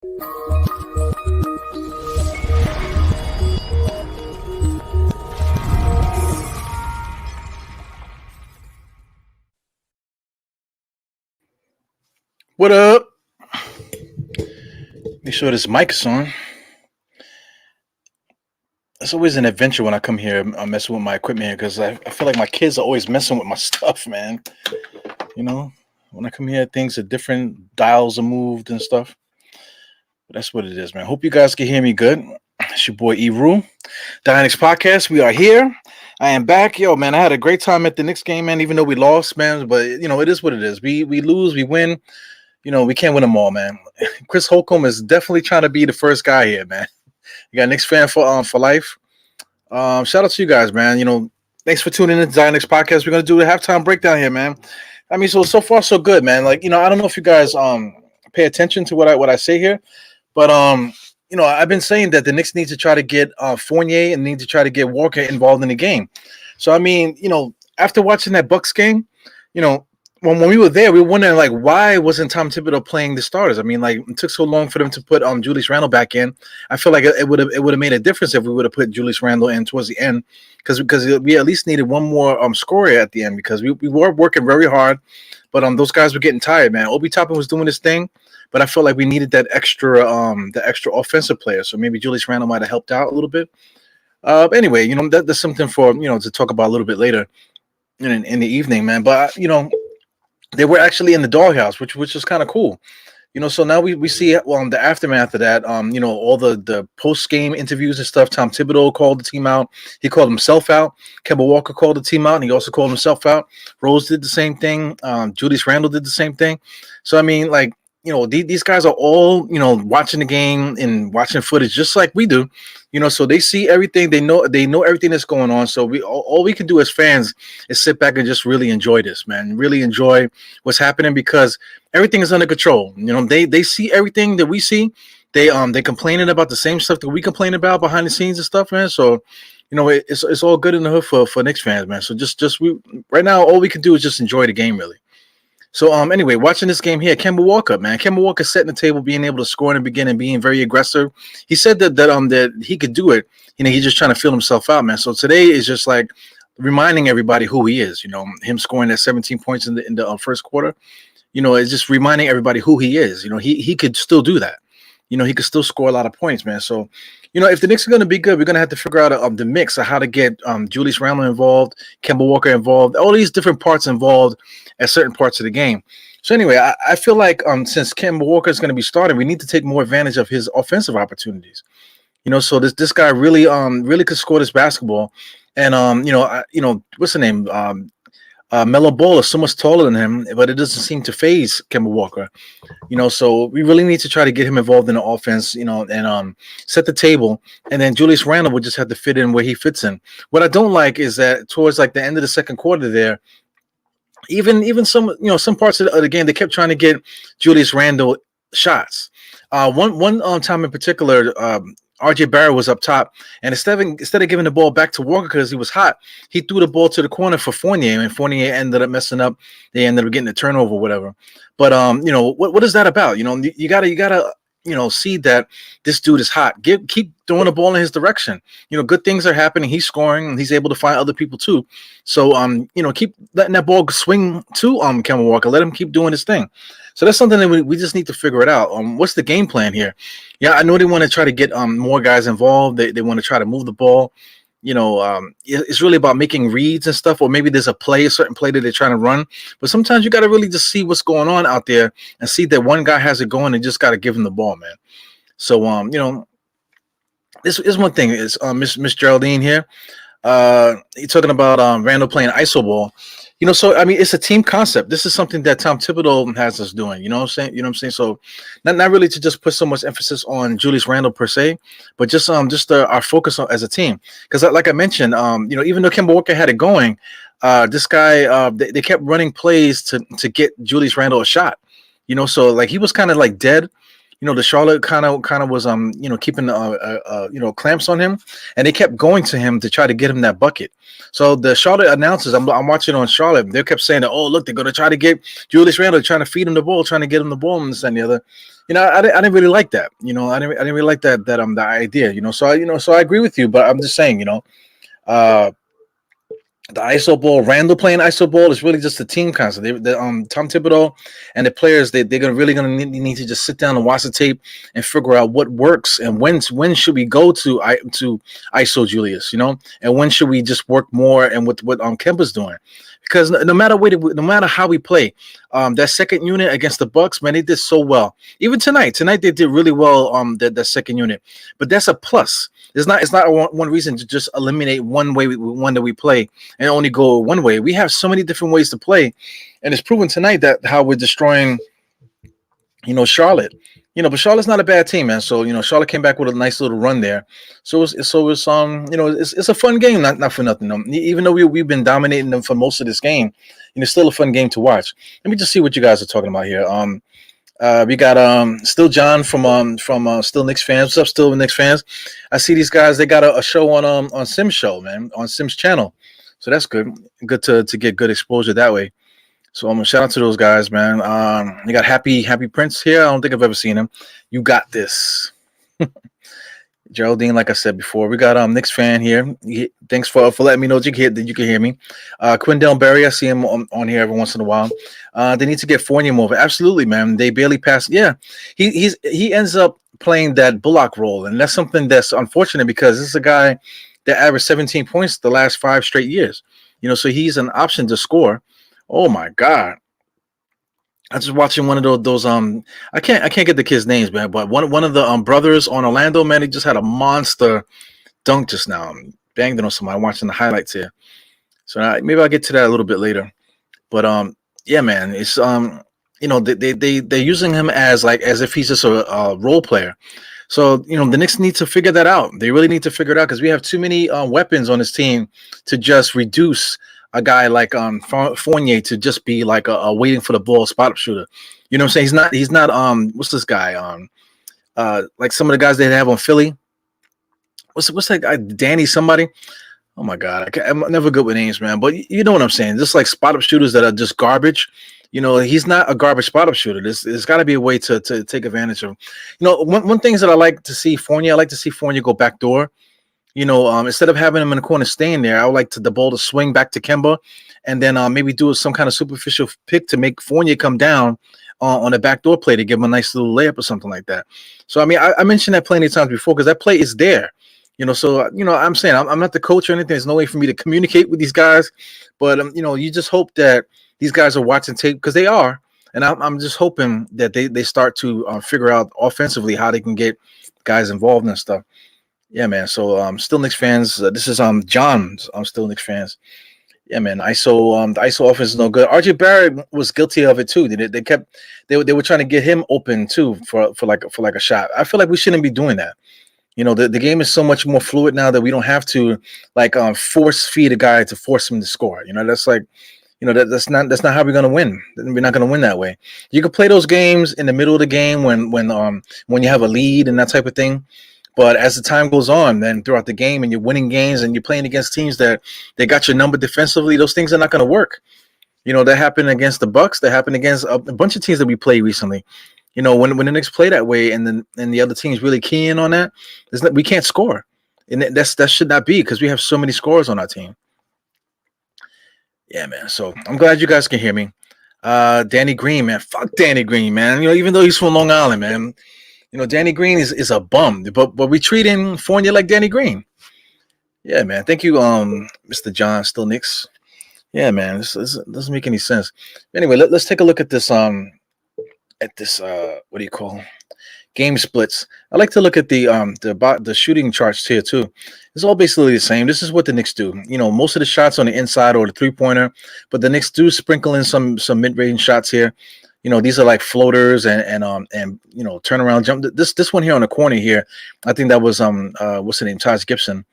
What up? Make sure this mic is on. It's always an adventure when I come here. I'm messing with my equipment here because I feel like my kids are always messing with my stuff, man. You know, when I come here, things are different, dials are moved and stuff. But that's what it is, man. Hope you guys can hear me good. It's your boy Eru, the Knicks podcast. We are here. I am back, yo, man. I had a great time at the Knicks game, man. Even though we lost, man, but it is what it is. We lose, we win. We can't win them all, man. Chris Holcomb is definitely trying to be the first guy here, man. You got Knicks fan for life. Shout out to you guys, man. Thanks for tuning in to the Knicks podcast. We're gonna do a halftime breakdown here, man. I mean, so far so good, man. Like, I don't know if you guys pay attention to what I say here, but I've been saying that the Knicks need to try to get Fournier and need to try to get Walker involved in the game. So I mean, after watching that Bucks game, when we were there, we were wondering, like, why wasn't Tom Thibodeau playing the starters? I mean, like, it took so long for them to put Julius Randle back in. I feel like it would have made a difference if we would have put Julius Randle in towards the end, because we at least needed one more scorer at the end, because we were working very hard, but those guys were getting tired, man. Obi Toppin was doing his thing, but I felt like we needed that extra offensive player. So maybe Julius Randle might have helped out a little bit. Anyway, that's something for to talk about a little bit later in the evening, man. But they were actually in the doghouse, which is kind of cool. So now we see the aftermath of that, all the post-game interviews and stuff. Tom Thibodeau called the team out. He called himself out. Kemba Walker called the team out, and he also called himself out. Rose did the same thing. Julius Randle did the same thing. So, I mean, like, these guys are all, watching the game and watching footage just like we do, so they see everything. They know everything that's going on. So all we can do as fans is sit back and just really enjoy this, man. Really enjoy what's happening, because everything is under control. They see everything that we see. They complaining about the same stuff that we complain about behind the scenes and stuff, man. So, it's all good in the hood for Knicks fans, man. So just right now, all we can do is just enjoy the game, really. So anyway, watching this game here, Kemba Walker, man. Kemba Walker setting the table, being able to score in the beginning, being very aggressive. He said that he could do it. He's just trying to feel himself out, man. So today is just like reminding everybody who he is. Him scoring that 17 points in the first quarter. It's just reminding everybody who he is. He could still do that. He could still score a lot of points, man. So, if the Knicks are going to be good, we're going to have to figure out the mix of how to get Julius Randle involved, Kemba Walker involved, all these different parts involved at certain parts of the game. So anyway, I feel like since Kemba Walker is going to be starting, we need to take more advantage of his offensive opportunities. So this guy really could score this basketball, and what's the name? Melo Ball is so much taller than him, but it doesn't seem to phase Kemba Walker. So we really need to try to get him involved in the offense, and set the table. And then Julius Randle would just have to fit in where he fits in. What I don't like is that towards like the end of the second quarter there, even some parts of the game, they kept trying to get Julius Randle shots. One time in particular, RJ Barrett was up top, and instead of giving the ball back to Walker because he was hot, he threw the ball to the corner for Fournier, and Fournier ended up messing up. They ended up getting a turnover, whatever. But what is that about? You gotta see that this dude is hot. Keep throwing the ball in his direction. Good things are happening. He's scoring, and he's able to find other people too. So keep letting that ball swing to Kemba Walker. Let him keep doing his thing. So that's something that we just need to figure it out. What's the game plan here? Yeah, I know they want to try to get more guys involved. They want to try to move the ball. It's really about making reads and stuff, or maybe there's a certain play that they're trying to run. But sometimes you got to really just see what's going on out there and see that one guy has it going, and just got to give him the ball, man. So, this is one thing. Is Miss Geraldine here? You're talking about Randall playing iso ball. So I mean, it's a team concept. This is something that Tom Thibodeau has us doing. You know what I'm saying? So not really to just put so much emphasis on Julius Randle per se, but just our focus on as a team. Because like I mentioned, even though Kemba Walker had it going, this guy they kept running plays to get Julius Randle a shot. So like he was kind of like dead. The Charlotte kind of was keeping clamps on him, and they kept going to him to try to get him that bucket. So the Charlotte announcers, I'm watching on Charlotte, they kept saying that, oh, look, they're going to try to get Julius Randle, trying to feed him the ball, trying to get him the ball, and this and the other. I didn't really like that. I didn't really like that the idea. So I agree with you, but I'm just saying, uh, the ISO ball, Randall playing ISO ball is really just a team concept. Tom Thibodeau and the players, they're gonna need to just sit down and watch the tape and figure out what works and when should we go to ISO Julius, and when should we just work more and what Kemba's doing. Because no matter how we play, that second unit against the Bucks, man, they did so well. Even tonight they did really well. That second unit, but that's a plus. It's not one reason to just eliminate one that we play and only go one way. We have so many different ways to play, and it's proven tonight that how we're destroying, Charlotte. But Charlotte's not a bad team, man. So Charlotte came back with a nice little run there. It's a fun game, not for nothing. Even though we've been dominating them for most of this game, still a fun game to watch. Let me just see what you guys are talking about here. We got Still John from Still Knicks fans. What's up, Still Knicks fans? I see these guys. They got a show on Sim's show, man, on Sim's channel. So that's good. Good to get good exposure that way. So I'm gonna shout out to those guys, man. You got Happy Prince here. I don't think I've ever seen him. You got this. Geraldine, like I said before, we got Knicks fan here. Thanks for letting me know that you can hear me. Quindell Berry, I see him on here every once in a while. They need to get Fournier over. Absolutely, man. They barely pass. Yeah, he ends up playing that Bullock role, and that's something that's unfortunate because this is a guy that averaged 17 points the last 5 straight years. So he's an option to score. Oh my God. I was just watching one of those I can't get the kids' names, man, but one of the brothers on Orlando, man, he just had a monster dunk just now. Banged it on somebody. I'm watching the highlights here. So maybe I'll get to that a little bit later. But yeah, man, it's they're using him as if he's just a role player. So the Knicks need to figure that out. They really need to figure it out because we have too many weapons on this team to just reduce a guy like Fournier to just be like a waiting for the ball spot up shooter. You know what I'm saying? He's not what's this guy like some of the guys they have on Philly. What's that guy? Danny somebody? Oh my God, I'm never good with names, man. But you know what I'm saying? Just like spot up shooters that are just garbage. He's not a garbage spot up shooter. There's got to be a way to take advantage of him. One things that I like to see Fournier. I like to see Fournier go back door. Instead of having him in the corner staying there, I would like the ball to swing back to Kemba and then maybe do some kind of superficial pick to make Fournier come down on a backdoor play to give him a nice little layup or something like that. So, I mentioned that plenty of times before because that play is there. I'm saying I'm not the coach or anything. There's no way for me to communicate with these guys. But, you just hope that these guys are watching tape because they are. And I'm just hoping that they start to figure out offensively how they can get guys involved and stuff. Yeah, man. So still Knicks fans. This is John's. I'm still Knicks fans. Yeah, man. The ISO offense is no good. RJ Barrett was guilty of it too. They were trying to get him open too for like a shot. I feel like we shouldn't be doing that. The game is so much more fluid now that we don't have to force feed a guy to force him to score. That's like that's not how we're gonna win. We're not gonna win that way. You can play those games in the middle of the game when you have a lead and that type of thing. But as the time goes on, then throughout the game and you're winning games and you're playing against teams that they got your number defensively, those things are not going to work. That happened against the Bucks. That happened against a bunch of teams that we played recently. When the Knicks play that way and the other teams really key in on that, we can't score. And that should not be because we have so many scorers on our team. Yeah, man. So I'm glad you guys can hear me. Danny Green, man. Fuck Danny Green, man. Even though he's from Long Island, man. Danny Green is a bum, but we treat him Fournier like Danny Green. Yeah, man. Thank you, Mr. John, still Knicks. Yeah, man. This doesn't make any sense. Anyway, let's take a look at this. What do you call game splits? I like to look at the shooting charts here too. It's all basically the same. This is what the Knicks do. Most of the shots on the inside or the 3-pointer, but the Knicks do sprinkle in some mid-range shots here. These are like floaters and turnaround jump. This one here on the corner here, I think that was what's the name, Taj Gibson.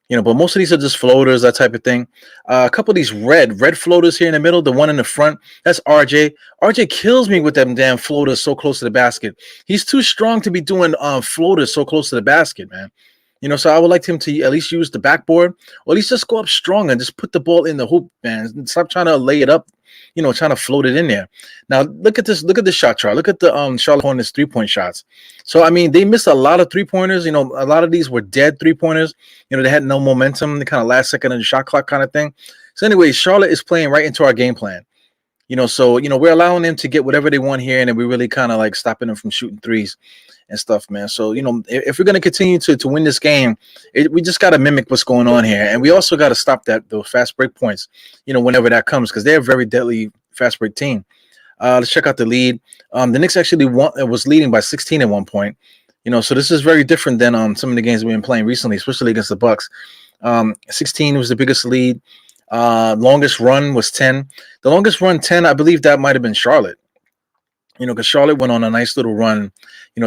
But most of these are just floaters, that type of thing. A couple of these red floaters here in the middle, the one in the front, that's RJ. RJ kills me with them damn floaters so close to the basket. He's too strong to be doing floaters so close to the basket, man. So I would like him to at least use the backboard, or at least just go up strong and just put the ball in the hoop, man. And stop trying to lay it up, trying to float it in there. Now look at this. Look at the shot chart. Look at the Charlotte Hornets 3-point shots. So I mean, they missed a lot of 3-pointers. A lot of these were dead 3-pointers. They had no momentum. The kind of last second of the shot clock kind of thing. So anyway, Charlotte is playing right into our game plan. So we're allowing them to get whatever they want here, and then we're really kind of like stopping them from shooting threes and stuff, man. So if we're going to continue to win this game, we just got to mimic what's going on here, and we also got to stop those fast break points, whenever that comes, because they're a very deadly fast break team. Let's check out the lead. The Knicks actually was leading by 16 at one point. So this is very different than some of the games we've been playing recently, especially against the Bucks. 16 was the biggest lead. Longest run was 10. The longest run 10, I believe that might have been Charlotte. Because Charlotte went on a nice little run,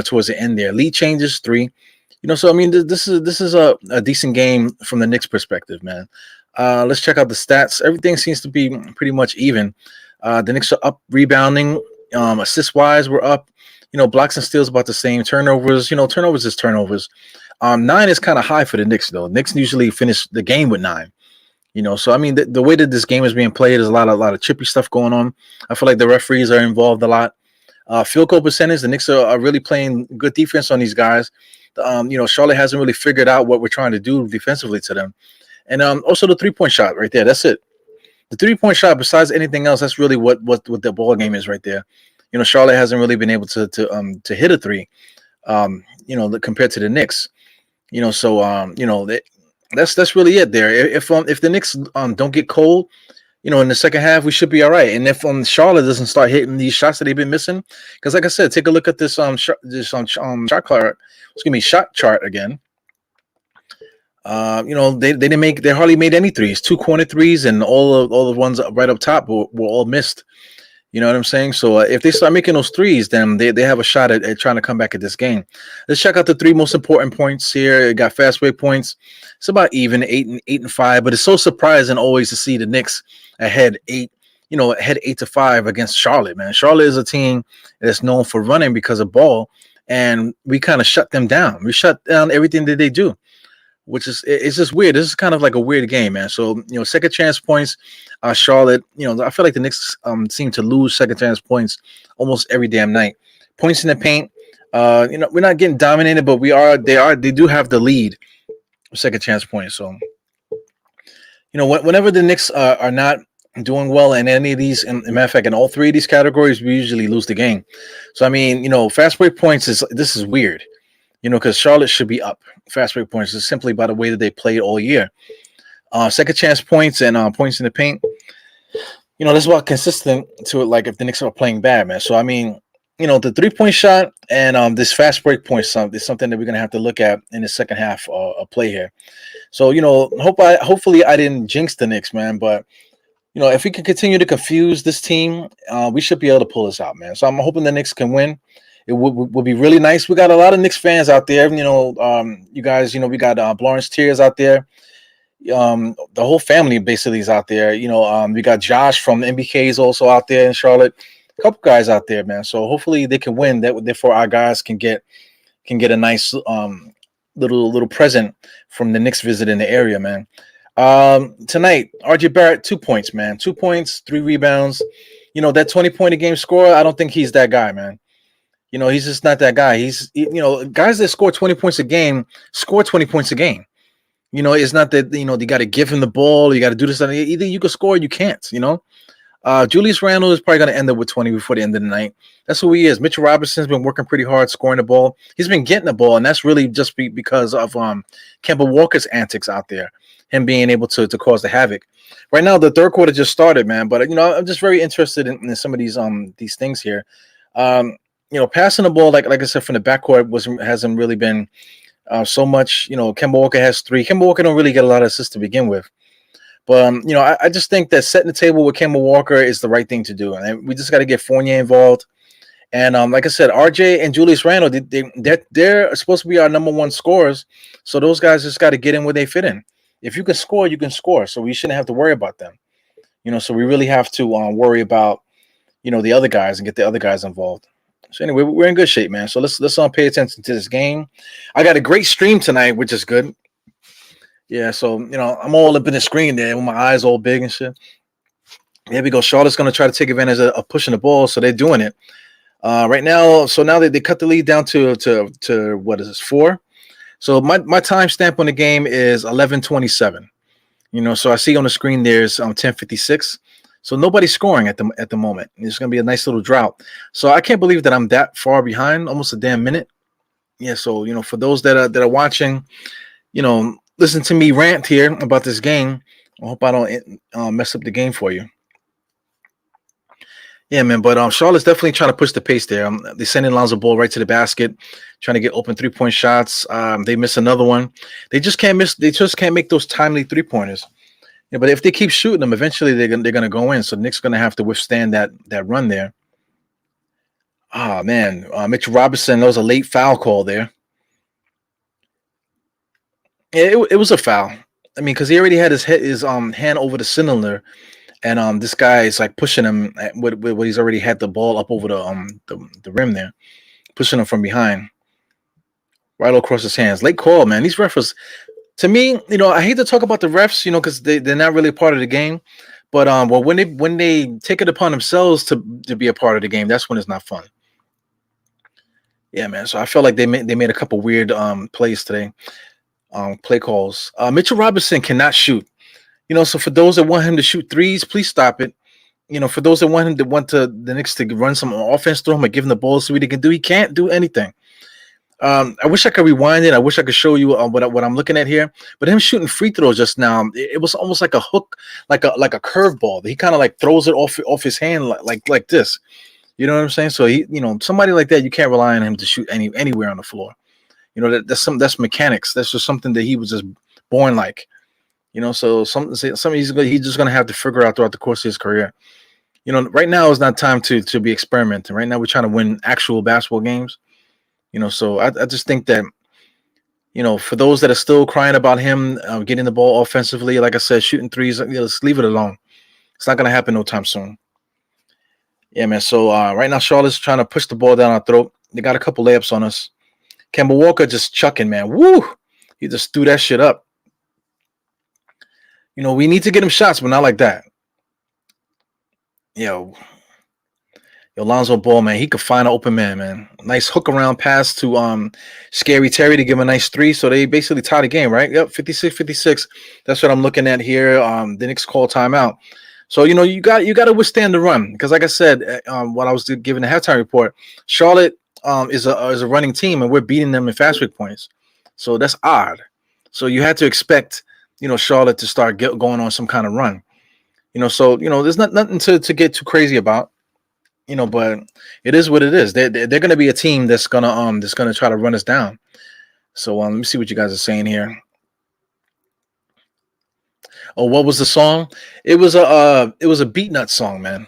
towards the end there. Lead changes 3. So I mean, this is a decent game from the Knicks perspective, man. Let's check out the stats. Everything seems to be pretty much even. The Knicks are up rebounding. Assist wise, we're up. Blocks and steals about the same. Turnovers, turnovers is turnovers. 9 is kind of high for the Knicks though. Knicks usually finish the game with 9. So I mean, the way that this game is being played is a lot of chippy stuff going on. I feel like the referees are involved a lot. Field goal percentage, the Knicks are really playing good defense on these guys. Charlotte hasn't really figured out what we're trying to do defensively to them. And also the 3-point shot right there. That's it. The 3-point shot, besides anything else, that's really what the ball game is right there. Charlotte hasn't really been able to hit a 3, compared to the Knicks. That's really it there. If the Knicks don't get cold, in the second half, we should be all right. And if Charlotte doesn't start hitting these shots that they've been missing, because like I said, take a look at this shot chart. Shot chart again. They hardly made any threes. 2 corner threes, and all the ones right up top were all missed. You know what I'm saying? So if they start making those threes, then they have a shot at trying to come back at this game. Let's check out the 3 most important points here. It got fast break points. It's about even 8 and 5, but it's so surprising always to see the Knicks ahead 8-5 against Charlotte, man. Charlotte is a team that's known for running because of ball, and we kind of shut them down. We shut down everything that they do, which is, it's just weird. This is kind of like a weird game, man. So, second chance points, Charlotte, I feel like the Knicks seem to lose second chance points almost every damn night. Points in the paint, we're not getting dominated, but they do have the lead second chance points. So, whenever the Knicks are not doing well in any of these, in matter of fact, in all 3 of these categories, we usually lose the game. So, I mean, fast break points this is weird. Because Charlotte should be up fast break points just simply by the way that they played all year. Second chance points and points in the paint. That's about consistent to it. Like if the Knicks are playing bad, man. So I mean, the 3-point shot and this fast break point is something that we're gonna have to look at in the second half of play here. So hopefully I didn't jinx the Knicks, man. But if we can continue to confuse this team, we should be able to pull this out, man. So I'm hoping the Knicks can win. It would be really nice. We got a lot of Knicks fans out there. You guys, we got Lawrence Tears out there. The whole family basically is out there. We got Josh from MBK is also out there in Charlotte. A couple guys out there, man. So hopefully they can win. Therefore, our guys can get a nice little present from the Knicks visit in the area, man. Tonight, RJ Barrett, 2 points, man. 2 points, 3 rebounds. That 20-point a game scorer, I don't think he's that guy, man. He's just not that guy. He's, guys that score 20 points a game score 20 points a game. It's not that, you got to give him the ball. You got to do this. Either you can score or you can't, Julius Randle is probably going to end up with 20 before the end of the night. That's who he is. Mitchell Robinson's been working pretty hard, scoring the ball. He's been getting the ball, and that's really just because of Kemba Walker's antics out there, him being able to cause the havoc. Right now, the third quarter just started, man. But, I'm just very interested in some of these things here. Passing the ball, like I said, from the backcourt hasn't really been so much. Kemba Walker has 3. Kemba Walker don't really get a lot of assists to begin with. But, I just think that setting the table with Kemba Walker is the right thing to do. And we just got to get Fournier involved. And like I said, RJ and Julius Randle, they're supposed to be our number 1 scorers. So those guys just got to get in where they fit in. If you can score, you can score. So we shouldn't have to worry about them. So we really have to worry about, the other guys and get the other guys involved. So anyway, we're in good shape, man. So let's pay attention to this game. I got a great stream tonight, which is good. Yeah, so I'm all up in the screen there with my eyes all big and shit. Here we go. Charlotte's gonna try to take advantage of pushing the ball, so they're doing it right now. So now they cut the lead down to what is this 4? So my time stamp on the game is 11:27. So I see on the screen there's 10:56. So nobody's scoring at the moment. It's gonna be a nice little drought. So I can't believe that I'm that far behind, almost a damn minute. Yeah. So for those that are watching, listen to me rant here about this game. I hope I don't mess up the game for you. Yeah, man. But Charlotte's definitely trying to push the pace there. They sending Lonzo Ball right to the basket, trying to get open 3-point shots. They miss another one. They just can't miss. They just can't make those timely 3-pointers. Yeah, but if they keep shooting them, eventually they're gonna go in. So Knicks gonna have to withstand that run there. Ah, man, Mitchell Robinson. That was a late foul call there. Yeah, it was a foul. I mean, because he already had his hand over the cylinder, and this guy is like pushing him with what he's already had the ball up over the rim there, pushing him from behind, right across his hands. Late call, man. These refs, to me, I hate to talk about the refs, because they're not really part of the game. But well, when they take it upon themselves to be a part of the game, that's when it's not fun. Yeah, man. So I felt like they made a couple weird plays today, play calls. Mitchell Robinson cannot shoot. So for those that want him to shoot threes, please stop it. For those that want the Knicks to run some offense through him and give him the ball, see what he can do. He can't do anything. I wish I could rewind it. I wish I could show you what I'm looking at here. But him shooting free throws just now, it was almost like a hook, like a curveball. He kind of like throws it off his hand like this. You know what I'm saying? So he, somebody like that, you can't rely on him to shoot anywhere on the floor. That's mechanics. That's just something that he was just born like. So something he's just gonna have to figure out throughout the course of his career. Right now is not time to be experimenting. Right now we're trying to win actual basketball games. So I just think that, for those that are still crying about him getting the ball offensively, like I said, shooting threes, let's leave it alone. It's not gonna happen no time soon. Yeah, man. So right now Charlotte's trying to push the ball down our throat. They got a couple layups on us. Kemba Walker just chucking, man. Woo! He just threw that shit up. We need to get him shots, but not like that. Lonzo Ball, man, he could find an open man. Nice hook around pass to Scary Terry to give him a nice 3. So they basically tie the game, right? Yep, 56-56. That's what I'm looking at here. The Knicks call timeout. So you got to withstand the run, because like I said, what I was giving the halftime report, Charlotte is a running team, and we're beating them in fast break points. So that's odd. So you had to expect Charlotte to start going on some kind of run. So there's nothing to get too crazy about. But it is what it is. They're going to be a team that's gonna try to run us down. So let me see what you guys are saying here. Oh, what was the song? It was a Beat Nut song, man.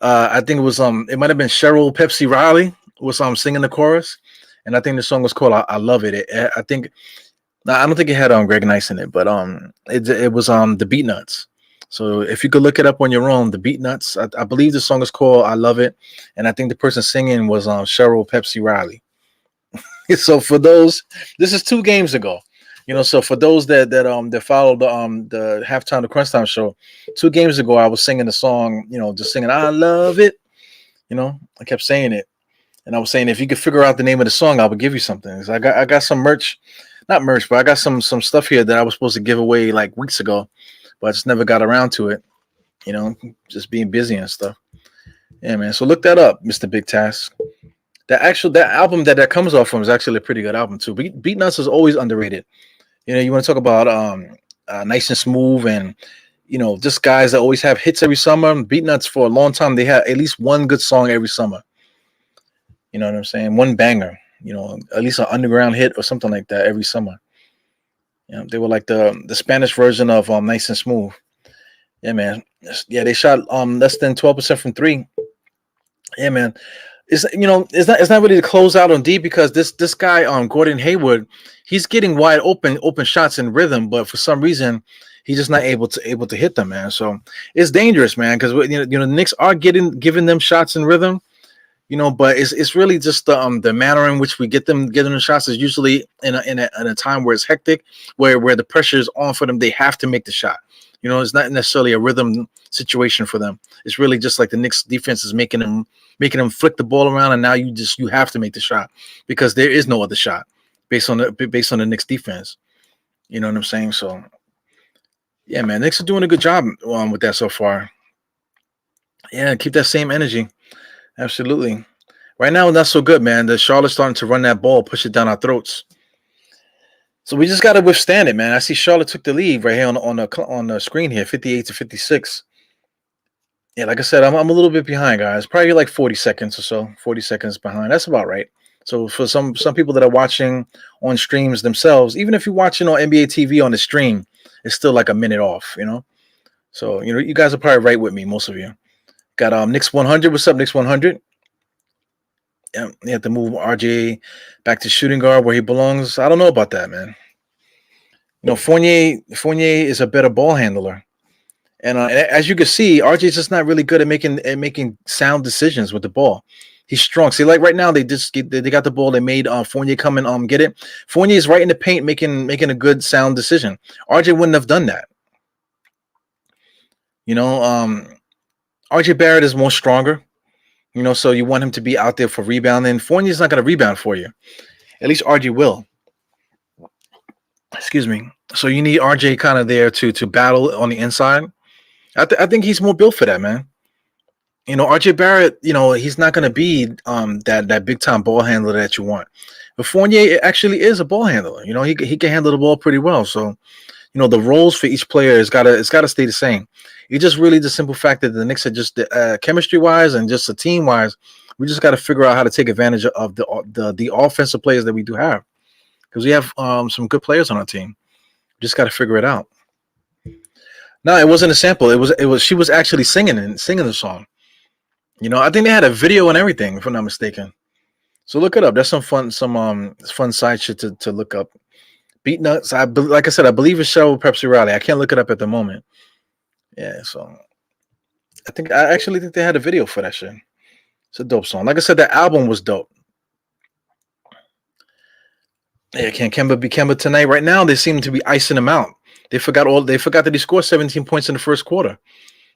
I think it was it might have been Cheryl Pepsi Riley was singing the chorus, and I think the song was called "I Love It." I think. I don't think it had Greg Nice in it, but it was the Beat Nuts. So if you could look it up on your own, the Beat Nuts. I believe the song is called "I Love It," and I think the person singing was Cheryl Pepsi Riley. So for those, this is 2 games ago. So for those that followed the halftime, the Crunchtime show, 2 games ago, I was singing the song, just singing "I Love It." I kept saying it, and I was saying if you could figure out the name of the song, I would give you something. So I got some merch. Not merch, but I got some stuff here that I was supposed to give away like weeks ago, but I just never got around to it. Just being busy and stuff. Yeah, man. So look that up, Mr. Big Task. That album that comes off from is actually a pretty good album too. Beat Nuts is always underrated. You want to talk about nice and smooth, and just guys that always have hits every summer. Beat Nuts for a long time, they had at least one good song every summer. You know what I'm saying? One banger. At least an underground hit or something like that every summer. They were like the Spanish version of Nice and Smooth. Yeah, man. Yeah, they shot less than 12% from 3. Yeah, man. It's not really to close out on D, because this guy Gordon Hayward, he's getting wide open shots in rhythm, but for some reason he's just not able to hit them, man. So it's dangerous, man, because the Knicks are giving them shots in rhythm. But it's really just the manner in which we get them the shots is usually in a time where it's hectic, where the pressure is on for them. They have to make the shot. It's not necessarily a rhythm situation for them. It's really just like the Knicks defense is making them flick the ball around, and now you have to make the shot because there is no other shot based on the Knicks defense. You know what I'm saying? So yeah, man, Knicks are doing a good job with that so far. Yeah, keep that same energy. Absolutely. Right now, not so good, man. The Charlotte's starting to run that ball, push it down our throats. So we just got to withstand it, man. I see Charlotte took the lead right here on the screen here, 58-56. Yeah, like I said, I'm a little bit behind, guys. Probably like 40 seconds or so. 40 seconds behind. That's about right. So for some people that are watching on streams themselves, even if you're watching on NBA TV on the stream, it's still like a minute off. So you guys are probably right with me, most of you. Got Knicks 100. What's up, Knicks 100? Yeah, you have to move RJ back to shooting guard where he belongs. I don't know about that, man. Fournier is a better ball handler, and as you can see, RJ's just not really good at making sound decisions with the ball. He's strong. See, like right now, they got the ball. They made Fournier come and get it. Fournier is right in the paint, making a good sound decision. RJ wouldn't have done that. RJ Barrett is more stronger. So you want him to be out there for rebounding. Fournier's not going to rebound for you. At least RJ will. Excuse me. So you need RJ kind of there to battle on the inside. I think he's more built for that, man. RJ Barrett, he's not going to be that big time ball handler that you want. But Fournier actually is a ball handler. He can handle the ball pretty well. So, the roles for each player it's got to stay the same. It's just really the simple fact that the Knicks are just chemistry wise and just a team wise, we just got to figure out how to take advantage of the offensive players that we do have, because we have some good players on our team. Just got to figure it out. No, it wasn't a sample. It was she was actually singing the song. I think they had a video and everything, if I'm not mistaken. So look it up. That's some fun side shit to look up. Beat Nuts. Like I said, I believe it's Cheryl Pepsi Riley. I can't look it up at the moment. Yeah, so I actually think they had a video for that shit. It's a dope song. Like I said, the album was dope. Yeah, can Kemba be Kemba tonight? Right now, they seem to be icing him out. They forgot that he scored 17 points in the first quarter.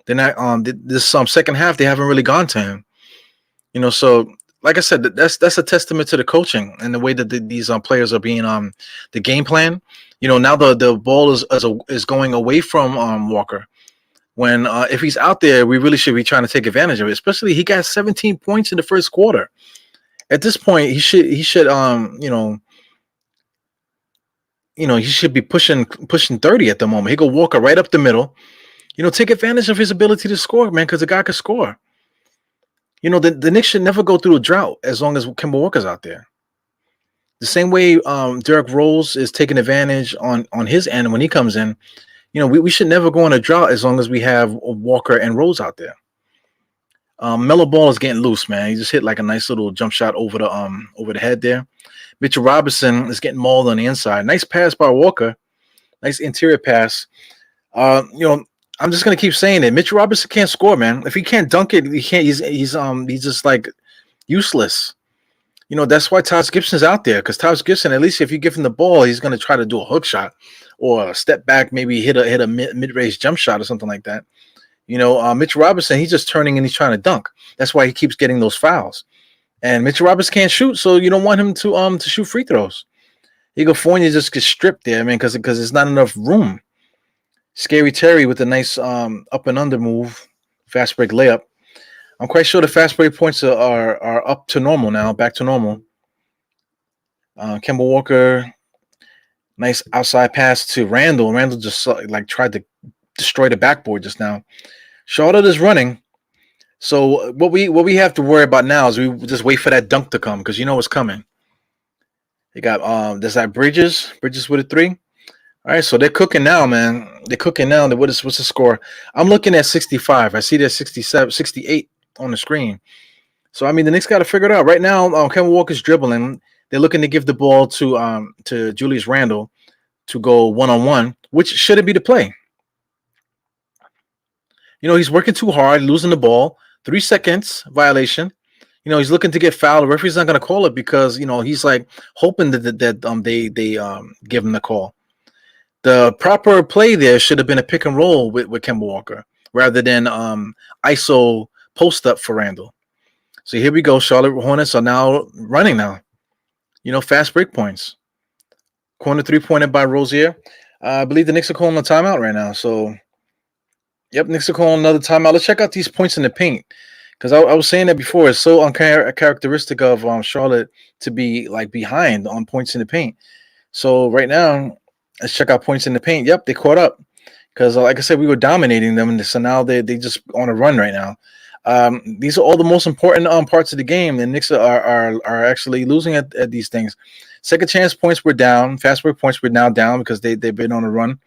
They're not this second half, they haven't really gone to him. So like I said, that's a testament to the coaching and the way that these players are being the game plan. Now the ball is going away from Walker. When if he's out there, we really should be trying to take advantage of it. Especially he got 17 points in the first quarter. At this point, he should he should be pushing 30 at the moment. He could Walker right up the middle. Take advantage of his ability to score, man, because the guy could score. The Knicks should never go through a drought as long as Kemba Walker's out there. The same way Derrick Rose is taking advantage on his end when he comes in. We should never go on a drought as long as we have Walker and Rose out there. Melo Ball is getting loose, man. He just hit like a nice little jump shot over the head there. Mitchell Robinson is getting mauled on the inside. Nice pass by Walker. Nice interior pass. I'm just gonna keep saying it. Mitchell Robinson can't score, man. If he can't dunk it, he can't. He's just like useless. That's why Taj Gibson's out there, because Taj Gibson, at least if you give him the ball, he's gonna try to do a hook shot or a step back, maybe hit a mid-range jump shot or something like that. Mitchell Robinson, he's just turning and he's trying to dunk. That's why he keeps getting those fouls. And Mitchell Robinson can't shoot, so you don't want him to shoot free throws. Eagle Fournier just gets stripped there, man, because there's not enough room. Scary Terry with a nice up and under move, fast break layup. I'm quite sure the fast break points are up to normal now, back to normal. Kemba Walker, nice outside pass to Randall. Randall just tried to destroy the backboard just now. Charlotte is running. So what we have to worry about now is we just wait for that dunk to come, because it's coming. They got there's that Bridges with a 3. All right, so they're cooking now, man. They're cooking now. What's the score? I'm looking at 65. I see there's 67, 68 on the screen. So the Knicks got to figure it out right now. Kemba Walker's dribbling. They're looking to give the ball to Julius Randle to go 1-on-1, which shouldn't be the play. He's working too hard, losing the ball. 3 seconds violation. he's looking to get fouled. The referee's not going to call it because he's like hoping that they give him the call. The proper play there should have been a pick and roll with Kemba Walker rather than ISO post up for Randall. So here we go. Charlotte Hornets are now running now. Fast break points. Corner 3-pointer by Rozier. I believe the Knicks are calling a timeout right now. So, yep, Knicks are calling another timeout. Let's check out these points in the paint. Because I was saying that before. It's so uncharacteristic of Charlotte to be like behind on points in the paint. So right now, let's check out points in the paint. Yep, they caught up. Because like I said, we were dominating them. So now they just on a run right now. These are all the most important parts of the game. And Knicks are actually losing at these things. Second chance points were down. Fast break points were now down because they've been on a run.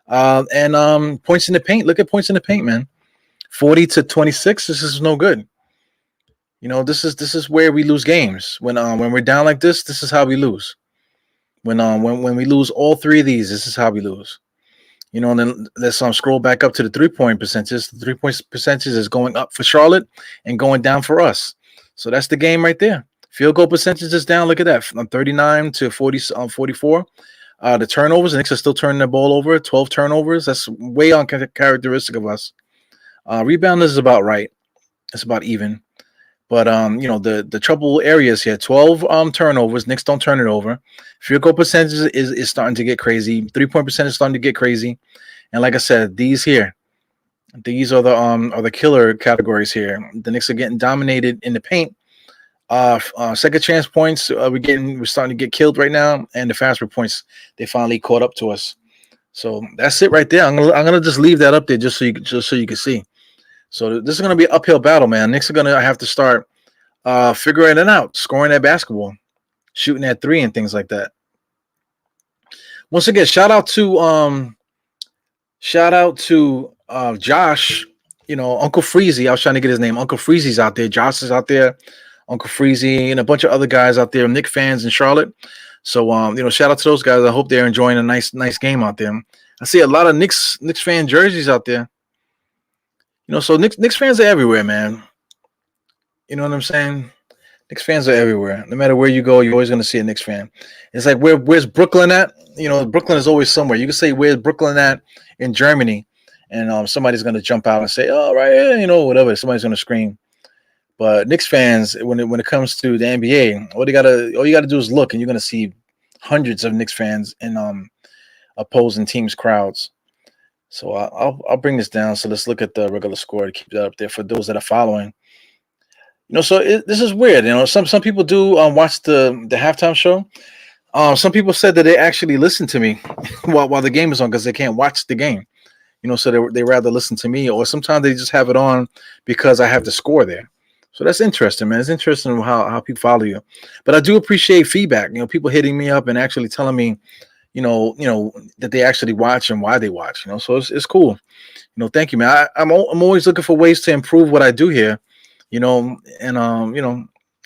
And points in the paint. Look at points in the paint, man. 40-26. This is no good. This is where we lose games. When we're down like this, this is how we lose. When we lose all three of these, this is how we lose. And then let's scroll back up to the 3-point percentage. The 3-point percentage is going up for Charlotte and going down for us. So that's the game right there. Field goal percentage is down. Look at that, from 39 to 44. The turnovers, the Knicks are still turning the ball over. 12 turnovers. That's way uncharacteristic of us. Rebound is about right. It's about even. But the trouble areas here: 12 turnovers. Knicks don't turn it over. Field goal percentage is starting to get crazy. 3-point percentage is starting to get crazy. And like I said, these are the killer categories here. The Knicks are getting dominated in the paint. Second chance points, we're starting to get killed right now, and the fast break points, they finally caught up to us. So that's it right there. I'm gonna just leave that up there just so you can see. So this is gonna be an uphill battle, man. Knicks are gonna have to start figuring it out, scoring that basketball, shooting that three, and things like that. Once again, shout out to Josh. Uncle Freezy. I was trying to get his name. Uncle Freezy's out there. Josh is out there. Uncle Freezy and a bunch of other guys out there, Knicks fans in Charlotte. So, shout out to those guys. I hope they're enjoying a nice game out there. I see a lot of Knicks fan jerseys out there. So Knicks fans are everywhere, man. You know what I'm saying? Knicks fans are everywhere. No matter where you go, you're always going to see a Knicks fan. It's like, where's Brooklyn at? Brooklyn is always somewhere. You can say, where's Brooklyn at in Germany? And somebody's going to jump out and say, oh, right here, whatever. Somebody's going to scream. But Knicks fans, when it comes to the NBA, all you gotta do is look, and you're gonna see hundreds of Knicks fans in opposing teams' crowds. So I'll bring this down. So let's look at the regular score to keep that up there for those that are following. So this is weird. Some people do watch the halftime show. Some people said that they actually listen to me while the game is on because they can't watch the game. So they rather listen to me, or sometimes they just have it on because I have the score there. So that's interesting, man. It's interesting how people follow you. But I do appreciate feedback. People hitting me up and actually telling me, that they actually watch and why they watch. So it's cool. Thank you, man. I'm always looking for ways to improve what I do here. And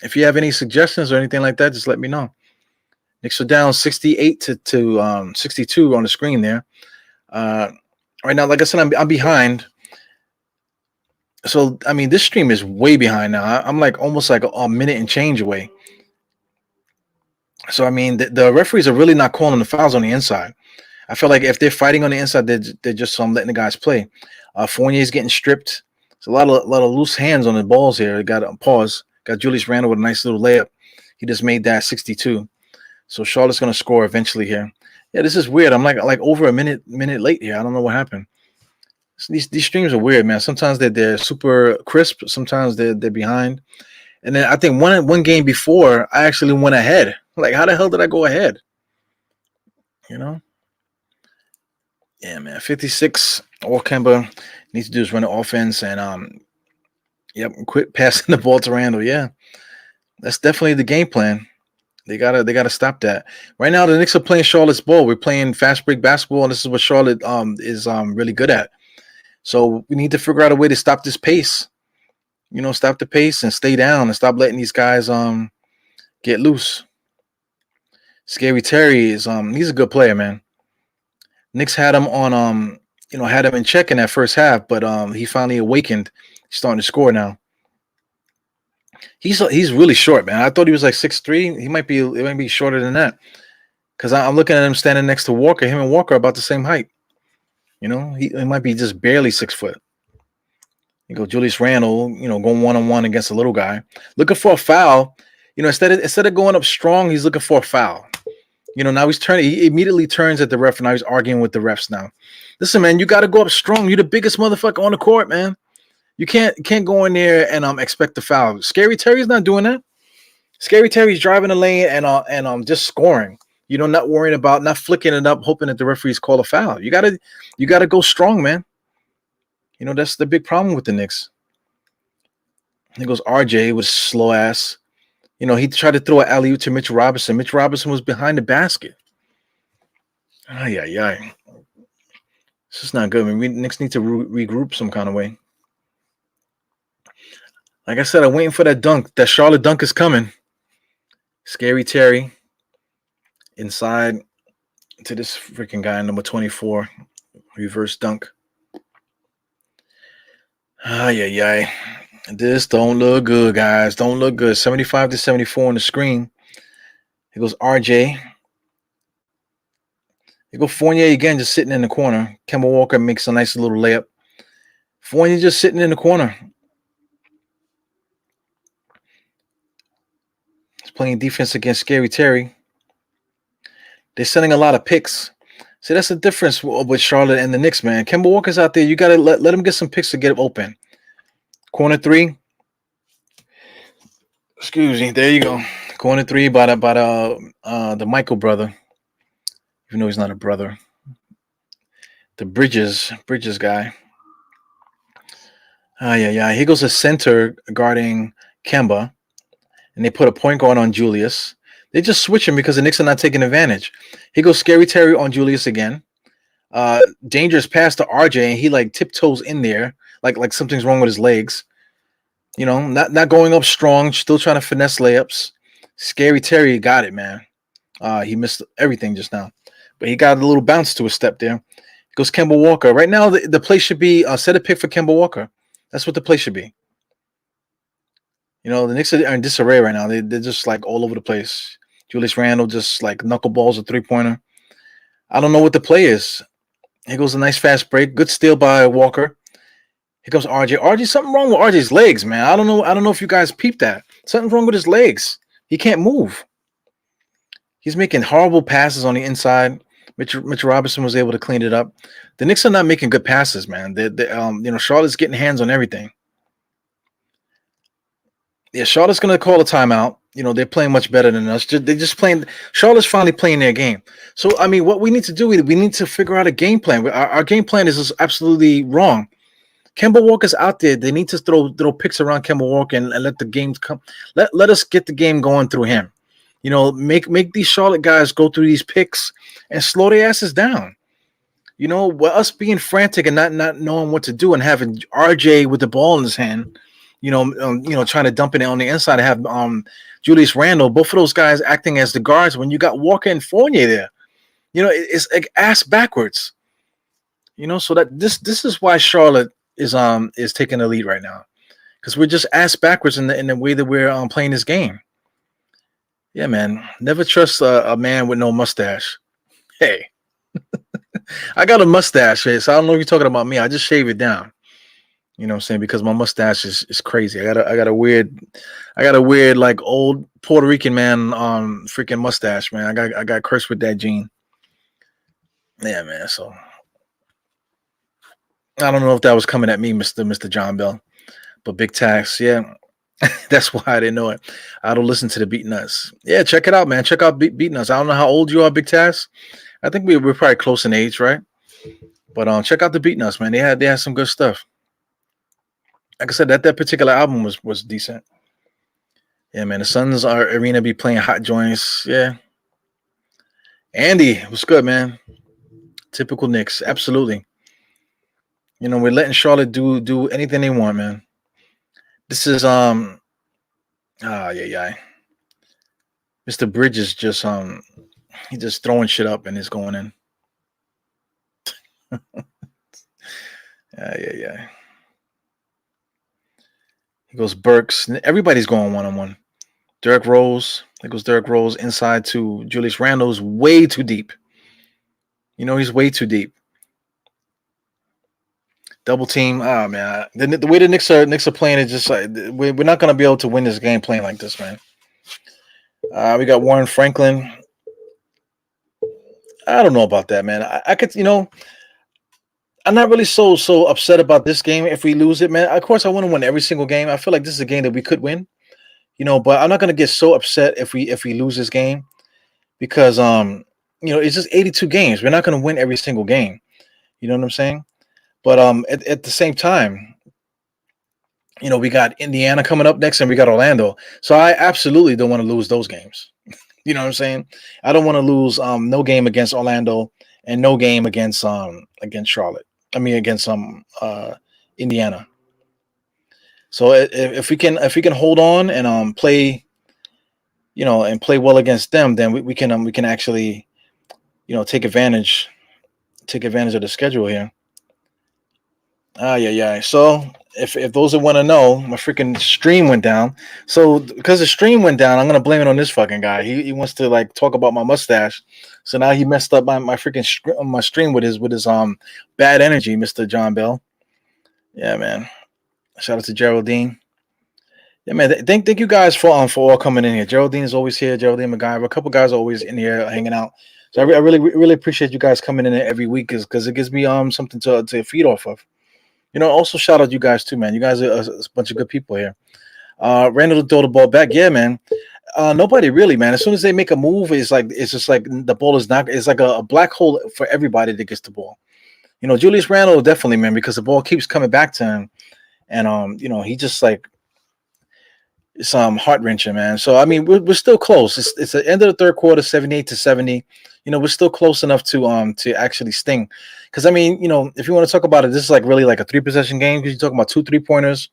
if you have any suggestions or anything like that, just let me know. Knicks are down 68 to 62 on the screen there. Right now, like I said, I'm behind. So, I mean, this stream is way behind now. I'm like almost like a minute and change away. So, I mean, the referees are really not calling the fouls on the inside. I feel like if they're fighting on the inside, they're just letting the guys play. Fournier's getting stripped. There's a lot of loose hands on the balls here. Got a pause. Got Julius Randle with a nice little layup. He just made that 62. So Charlotte's going to score eventually here. Yeah, this is weird. I'm like over a minute late here. I don't know what happened. These streams are weird, man. Sometimes they're super crisp. Sometimes they're behind. And then I think one game before, I actually went ahead. Like, how the hell did I go ahead? Yeah, man. 56. All Kemba needs to do is run the offense and quit passing the ball to Randall. Yeah, that's definitely the game plan. They gotta stop that. Right now, the Knicks are playing Charlotte's ball. We're playing fast break basketball, and this is what Charlotte is really good at. So we need to figure out a way to stop this pace. Stop the pace and stay down and stop letting these guys get loose. Scary Terry he's a good player, man. Knicks had him on had him in check in that first half, but he finally awakened. He's starting to score now. He's really short, man. I thought he was like 6'3". He might be shorter than that. Because I'm looking at him standing next to Walker. Him and Walker are about the same height. He might be just barely 6 foot. You go Julius Randle, going 1-on-1 against a little guy, looking for a foul. Instead of going up strong, he's looking for a foul. Now he's turning. He immediately turns at the ref, and now he's arguing with the refs. Now, listen, man, you got to go up strong. You're the biggest motherfucker on the court, man. You can't go in there and expect the foul. Scary Terry's not doing that. Scary Terry's driving the lane and just scoring. Not worrying about not flicking it up, hoping that the referees call a foul. You gotta go strong, man. That's the big problem with the Knicks. There goes RJ with slow ass. He tried to throw an alley-oop to Mitchell Robinson. Mitchell Robinson was behind the basket. Ay. This is not good. I mean, Knicks need to regroup some kind of way. Like I said, I'm waiting for that dunk. That Charlotte dunk is coming. Scary Terry inside to this freaking guy, number 24. Reverse dunk. Ay. This don't look good, guys. Don't look good. 75-74 on the screen. Here goes RJ. Here goes Fournier again, just sitting in the corner. Kemba Walker makes a nice little layup. Fournier just sitting in the corner. He's playing defense against Scary Terry. They're sending a lot of picks. See, that's the difference with Charlotte and the Knicks, man. Kemba Walker's out there. You got to let him get some picks to get him open. Corner three. Excuse me. There you go. Corner three by the Michael brother. Even though he's not a brother. The Bridges guy. Here goes a center guarding Kemba. And they put a point guard on Julius. They just switch him because the Knicks are not taking advantage. Here goes Scary Terry on Julius again. Dangerous pass to RJ, and he like tiptoes in there, like something's wrong with his legs. Not going up strong, still trying to finesse layups. Scary Terry got it, man. He missed everything just now, but he got a little bounce to his step there. Here goes Kemba Walker. Right now, the play should be set a pick for Kemba Walker. That's what the play should be. The Knicks are in disarray right now. They're just like all over the place. Julius Randle just like knuckleballs a three-pointer. I don't know what the play is. Here goes a nice fast break. Good steal by Walker. Here comes RJ. RJ, something wrong with RJ's legs, man. I don't know if you guys peeped that. Something wrong with his legs. He can't move. He's making horrible passes on the inside. Mitchell Robinson was able to clean it up. The Knicks are not making good passes, man. Charlotte's getting hands on everything. Yeah, Charlotte's going to call a timeout. They're playing much better than us. They're just playing. Charlotte's finally playing their game. So, I mean, what we need to do, we need to figure out a game plan. Our game plan is absolutely wrong. Kemba Walker's out there. They need to throw picks around Kemba Walker and let the games come. Let us get the game going through him. Make these Charlotte guys go through these picks and slow their asses down. With us being frantic and not knowing what to do and having RJ with the ball in his hand, trying to dump it on the inside and have Julius Randle, both of those guys acting as the guards when you got Walker and Fournier there. It's like ass backwards. So that this is why Charlotte is taking the lead right now, because we're just ass backwards in the way that we're playing this game. Yeah, man. Never trust a man with no mustache. Hey, I got a mustache, so I don't know if you're talking about me. I just shave it down. You know what I'm saying? Because my mustache is crazy. I got a weird like old Puerto Rican man freaking mustache, man. I got cursed with that gene. Yeah, man. So I don't know if that was coming at me, Mr. John Bell. But Big Tax, yeah. That's why I didn't know it. I don't listen to the Beat Nuts. Yeah, check it out, man. Check out Beat Nuts. I don't know how old you are, Big Tax. I think we're probably close in age, right? But check out the Beat Nuts, man. They had some good stuff. Like I said, that particular album was decent. Yeah, man. The Suns arena be playing hot joints. Yeah. Andy, what's good, man? Typical Knicks. Absolutely. We're letting Charlotte do anything they want, man. This is Mr. Bridges just he just throwing shit up and it's going in. Yeah. He goes Burks. Everybody's going 1-on-1. Derrick Rose. There goes Derrick Rose inside to Julius Randle's way too deep. He's way too deep. Double team. Oh man, the way the Knicks are playing is just like we're not gonna be able to win this game playing like this, man. We got Warren Franklin. I don't know about that, man. I could, I'm not really so upset about this game if we lose it, man. Of course, I want to win every single game. I feel like this is a game that we could win, but I'm not gonna get so upset if we lose this game because it's just 82 games. We're not gonna win every single game. You know what I'm saying? But at the same time, we got Indiana coming up next and we got Orlando. So I absolutely don't want to lose those games. You know what I'm saying? I don't want to lose no game against Orlando and no game against Charlotte. I mean against Indiana. So if we can hold on and play, and play well against them, then we can actually, take advantage of the schedule here. Yeah. So if those that want to know, my freaking stream went down. So because the stream went down, I'm gonna blame it on this fucking guy. He wants to like talk about my mustache. So now he messed up my freaking my stream with his bad energy, Mr. John Bell. Yeah, man. Shout out to Geraldine. Yeah, man. Thank you guys for all coming in here. Geraldine is always here. Geraldine McGyver. A couple guys are always in here hanging out. So I really appreciate you guys coming in every week because it gives me something to feed off of. Also shout out you guys too, man. You guys are a bunch of good people here. Randall throw the ball back. Yeah, man. Nobody really, man. As soon as they make a move, it's just like the ball is not. It's like a black hole for everybody that gets the ball. Julius Randle definitely, man, because the ball keeps coming back to him, and he just like it's heart wrenching, man. So I mean, we're still close. It's the end of the third quarter, 78-70. We're still close enough to actually sting. Because I mean, if you want to talk about it, this is like really like a 3-possession game because you're talking about 2 3-pointers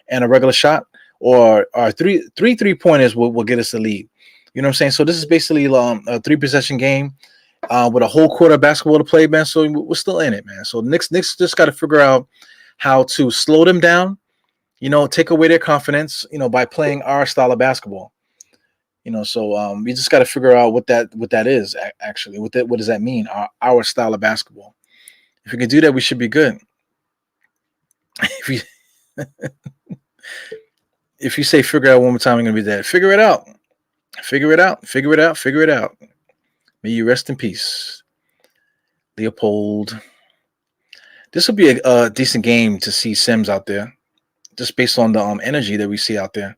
and a regular shot, or three 3-pointers will get us the lead. You know what I'm saying? So this is basically a 3-possession game with a whole quarter of basketball to play, man. So we're still in it, man. So Knicks just got to figure out how to slow them down. Take away their confidence. By playing our style of basketball. So we just got to figure out what that is actually. What does that mean? Our style of basketball. If we can do that, we should be good. If you say figure out one more time, I'm gonna be dead. Figure it out. Figure it out. Figure it out. Figure it out. May you rest in peace, Leopold. This will be a decent game to see Sims out there, just based on the energy that we see out there.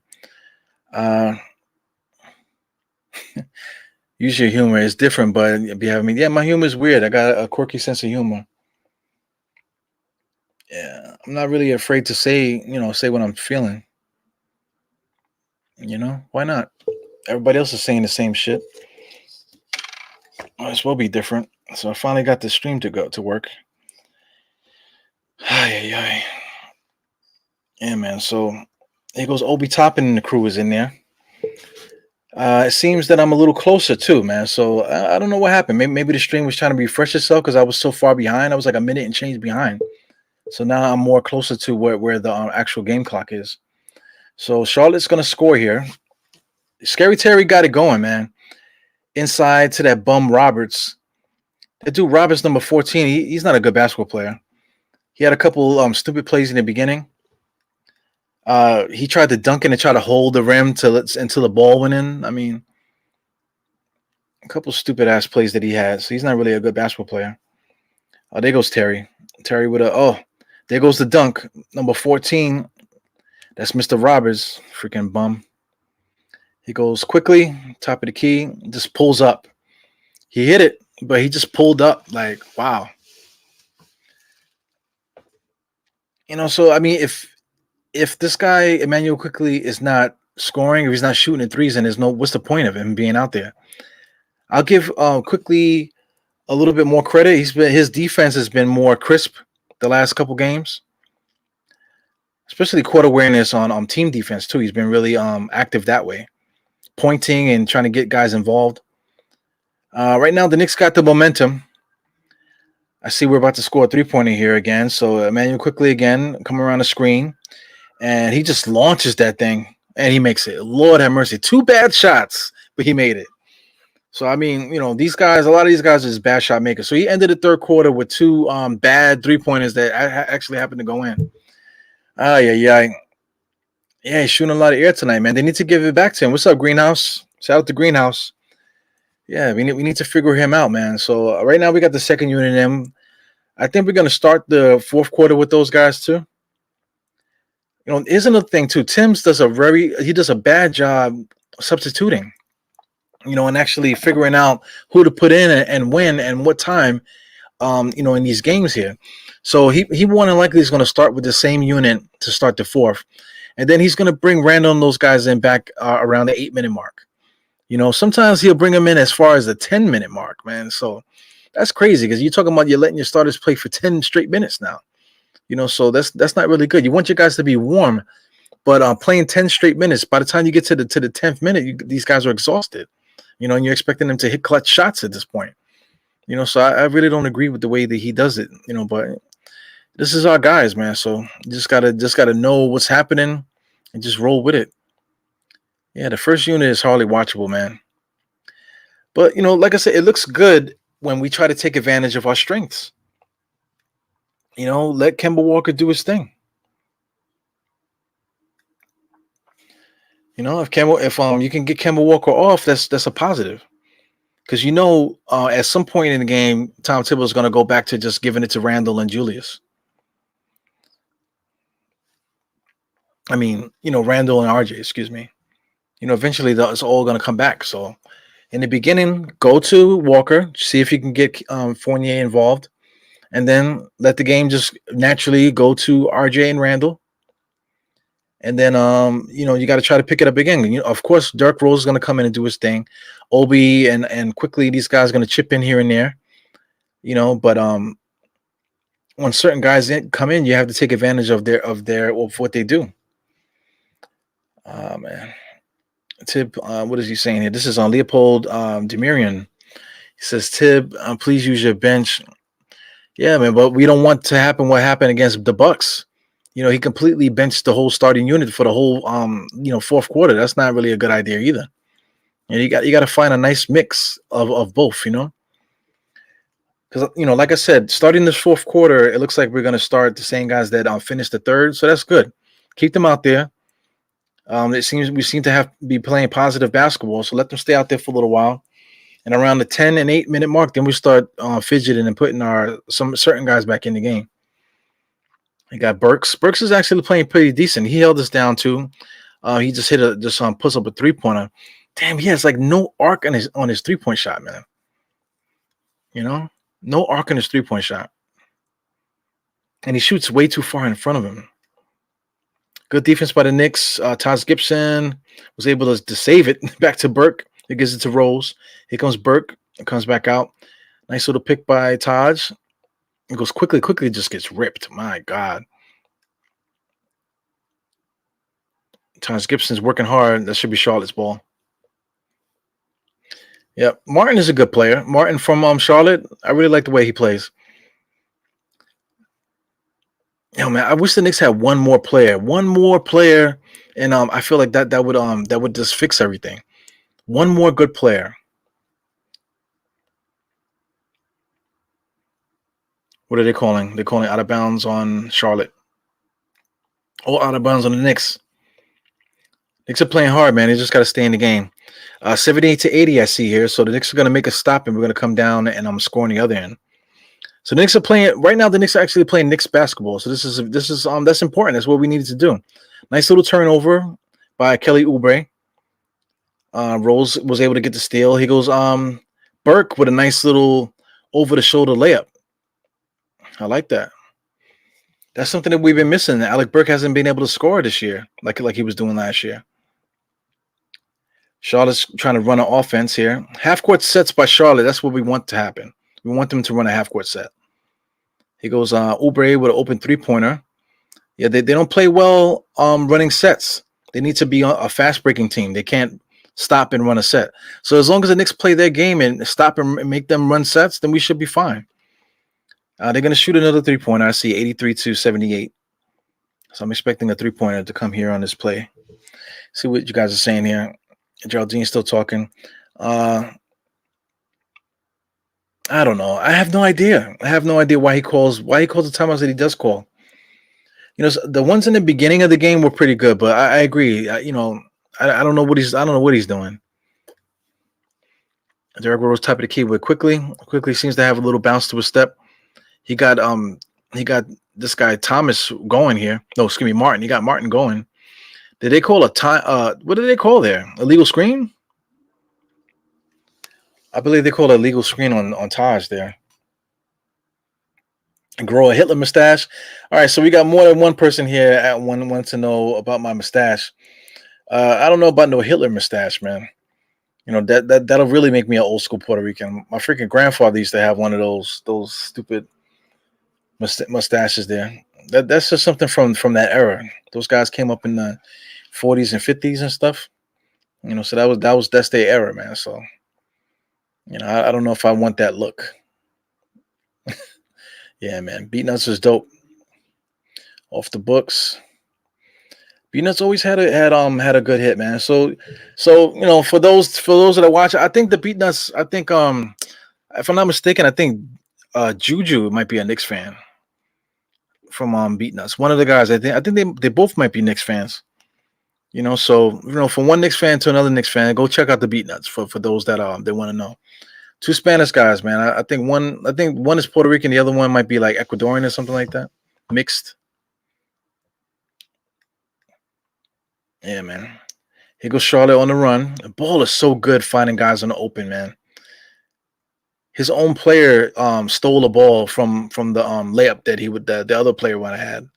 Use your humor. It's different, but my humor is weird. I got a quirky sense of humor. Yeah, I'm not really afraid to say what I'm feeling. Why not? Everybody else is saying the same shit. Might as well be different. So I finally got the stream to work. Yeah, man. So here goes Obi Toppin and the crew is in there. It seems that I'm a little closer too, man. So I don't know what happened. Maybe the stream was trying to refresh itself because I was so far behind. I was like a minute and change behind. So now I'm more closer to where the actual game clock is. So Charlotte's going to score here. Scary Terry got it going, man. Inside to that bum Roberts. That dude Roberts, number 14, he's not a good basketball player. He had a couple stupid plays in the beginning. He tried to dunk it and try to hold the rim until the ball went in. I mean, a couple stupid ass plays that he had. So he's not really a good basketball player. There goes Terry. Terry with there goes the dunk. Number 14. That's Mr. Roberts. Freaking bum. He goes quickly, top of the key, just pulls up. He hit it, but he just pulled up. Like, wow. So I mean, if this guy Emmanuel Quickly is not scoring, if he's not shooting at threes, and what's the point of him being out there? I'll give Quickly a little bit more credit. His defense has been more crisp the last couple games, especially court awareness on team defense too. He's been really active that way, pointing and trying to get guys involved. Right now, the Knicks got the momentum. I see we're about to score a 3-pointer here again. So Emmanuel Quickly again, come around the screen. and he just launches that thing and he makes it. Lord have mercy. Two bad shots, but he made it. So I mean, these guys, a lot of these guys are just bad shot makers. So he ended the third quarter with two bad 3-pointers that actually happened to go in. Yeah, he's shooting a lot of air tonight, man. They need to give it back to him. What's up, Greenhouse? Shout out to Greenhouse. Yeah, we need to figure him out, man. So right now we got the second unit in. I think we're gonna start the fourth quarter with those guys too. Here's another thing too. Tim's does a bad job substituting. And actually figuring out who to put in and when and what time. In these games here. So he more than likely is going to start with the same unit to start the fourth, and then he's going to bring Randall and those guys in back around the 8-minute mark. Sometimes he'll bring them in as far as the 10-minute mark, man. So that's crazy because you're talking about you're letting your starters play for 10 straight minutes now. So that's not really good. You want your guys to be warm, but playing 10 straight minutes, by the time you get to the 10th minute, these guys are exhausted. And you're expecting them to hit clutch shots at this point. So I really don't agree with the way that he does it. But this is our guys, man. So you just gotta know what's happening and just roll with it. Yeah, the first unit is hardly watchable, man. But like I said, it looks good when we try to take advantage of our strengths. Let Kemba Walker do his thing. If you can get Kemba Walker off, that's a positive. Because at some point in the game, Tom Thibodeau is going to go back to just giving it to Randall and Julius. I mean, Randall and RJ, excuse me. Eventually it's all going to come back. So in the beginning, go to Walker, see if you can get Fournier involved, and then let the game just naturally go to RJ and Randall. And then, you got to try to pick it up again. Of course, Derrick Rose is going to come in and do his thing. Obi and quickly these guys are going to chip in here and there. But when certain guys come in, you have to take advantage of what they do. Man. Tib, what is he saying here? This is on Leopold Demirian. He says, Tib, please use your bench. Yeah, man, but we don't want to happen what happened against the Bucks. He completely benched the whole starting unit for the whole fourth quarter. That's not really a good idea either. And you got to find a nice mix of both, because like I said, starting this fourth quarter, it looks like we're going to start the same guys that finished the third. So that's good. Keep them out there. We seem to be playing positive basketball, so let them stay out there for a little while. And around the 10 and 8-minute mark, then we start fidgeting and putting some certain guys back in the game. You got Burks. Burks is actually playing pretty decent. He held us down too. He just puts up a 3-pointer. Damn, he has like no arc on his 3-point shot, man. No arc on his 3-point shot, and he shoots way too far in front of him. Good defense by the Knicks. Taj Gibson was able to save it back to Burke. He gives it to Rose. Here comes Burke. It comes back out. Nice little pick by Taj. It goes quickly just gets ripped. My God. Taj Gibson's working hard. That should be Charlotte's ball. Yeah, Martin is a good player. Martin from Charlotte. I really like the way he plays. Man, I wish the Knicks had one more player, and I feel like that would just fix everything. One more good player. What are they calling? They're calling out of bounds on Charlotte. Oh, out of bounds on the Knicks. Knicks are playing hard, man. They just got to stay in the game. 78-80, I see here. So the Knicks are going to make a stop, and we're going to come down, and I'm scoring the other end. So the Knicks are playing right now. The Knicks are actually playing Knicks basketball. So this is that's important. That's what we needed to do. Nice little turnover by Kelly Oubre. Rose was able to get the steal. He goes Burke with a nice little over the shoulder layup. I like that. That's something that we've been missing. Alec Burke hasn't been able to score this year like he was doing last year. Charlotte's trying to run an offense here. Half-court sets by Charlotte. That's what we want to happen. We want them to run a half-court set. He goes Oubre with an open 3-pointer. Yeah, they don't play well running sets. They need to be a fast-breaking team. They can't stop and run a set. So as long as the Knicks play their game and stop and make them run sets, then we should be fine. They're going to shoot another 3-pointer. I see 83-78. So I'm expecting a 3-pointer to come here on this play. See what you guys are saying here. Geraldine's still talking. I don't know. I have no idea. I have no idea why he calls the timeouts that he does call. The ones in the beginning of the game were pretty good, but I agree. I don't know what he's doing. Derrick Rose type of the keyboard quickly. Quickly seems to have a little bounce to his step. He got this guy Thomas going here. No, excuse me, Martin. He got Martin going. Did they call a time? What did they call there? Illegal screen? I believe they called a legal screen on Taj there. Grow a Hitler mustache. All right, so we got more than one person here at one wants to know about my mustache. I don't know about no Hitler mustache, man. That'll really make me an old school Puerto Rican. My freaking grandfather used to have one of those stupid mustaches there. That's just something from that era. Those guys came up in the 40s and 50s and stuff. So that's their era, man. So I don't know if I want that look. Yeah, man. Beatnuts is dope. Off the books. Beatnuts always had a good hit, man. So for those that are watching, I think the Beatnuts. I think if I'm not mistaken, I think Juju might be a Knicks fan from Beatnuts. One of the guys. I think they both might be Knicks fans. From one Knicks fan to another Knicks fan, go check out the Beatnuts for those that they want to know. Two Spanish guys, man. I think one is Puerto Rican, the other one might be like Ecuadorian or something like that. Mixed. Yeah, man. Here goes Charlotte on the run. The ball is so good finding guys on the open, man. His own player stole a ball from the layup that the other player would have had.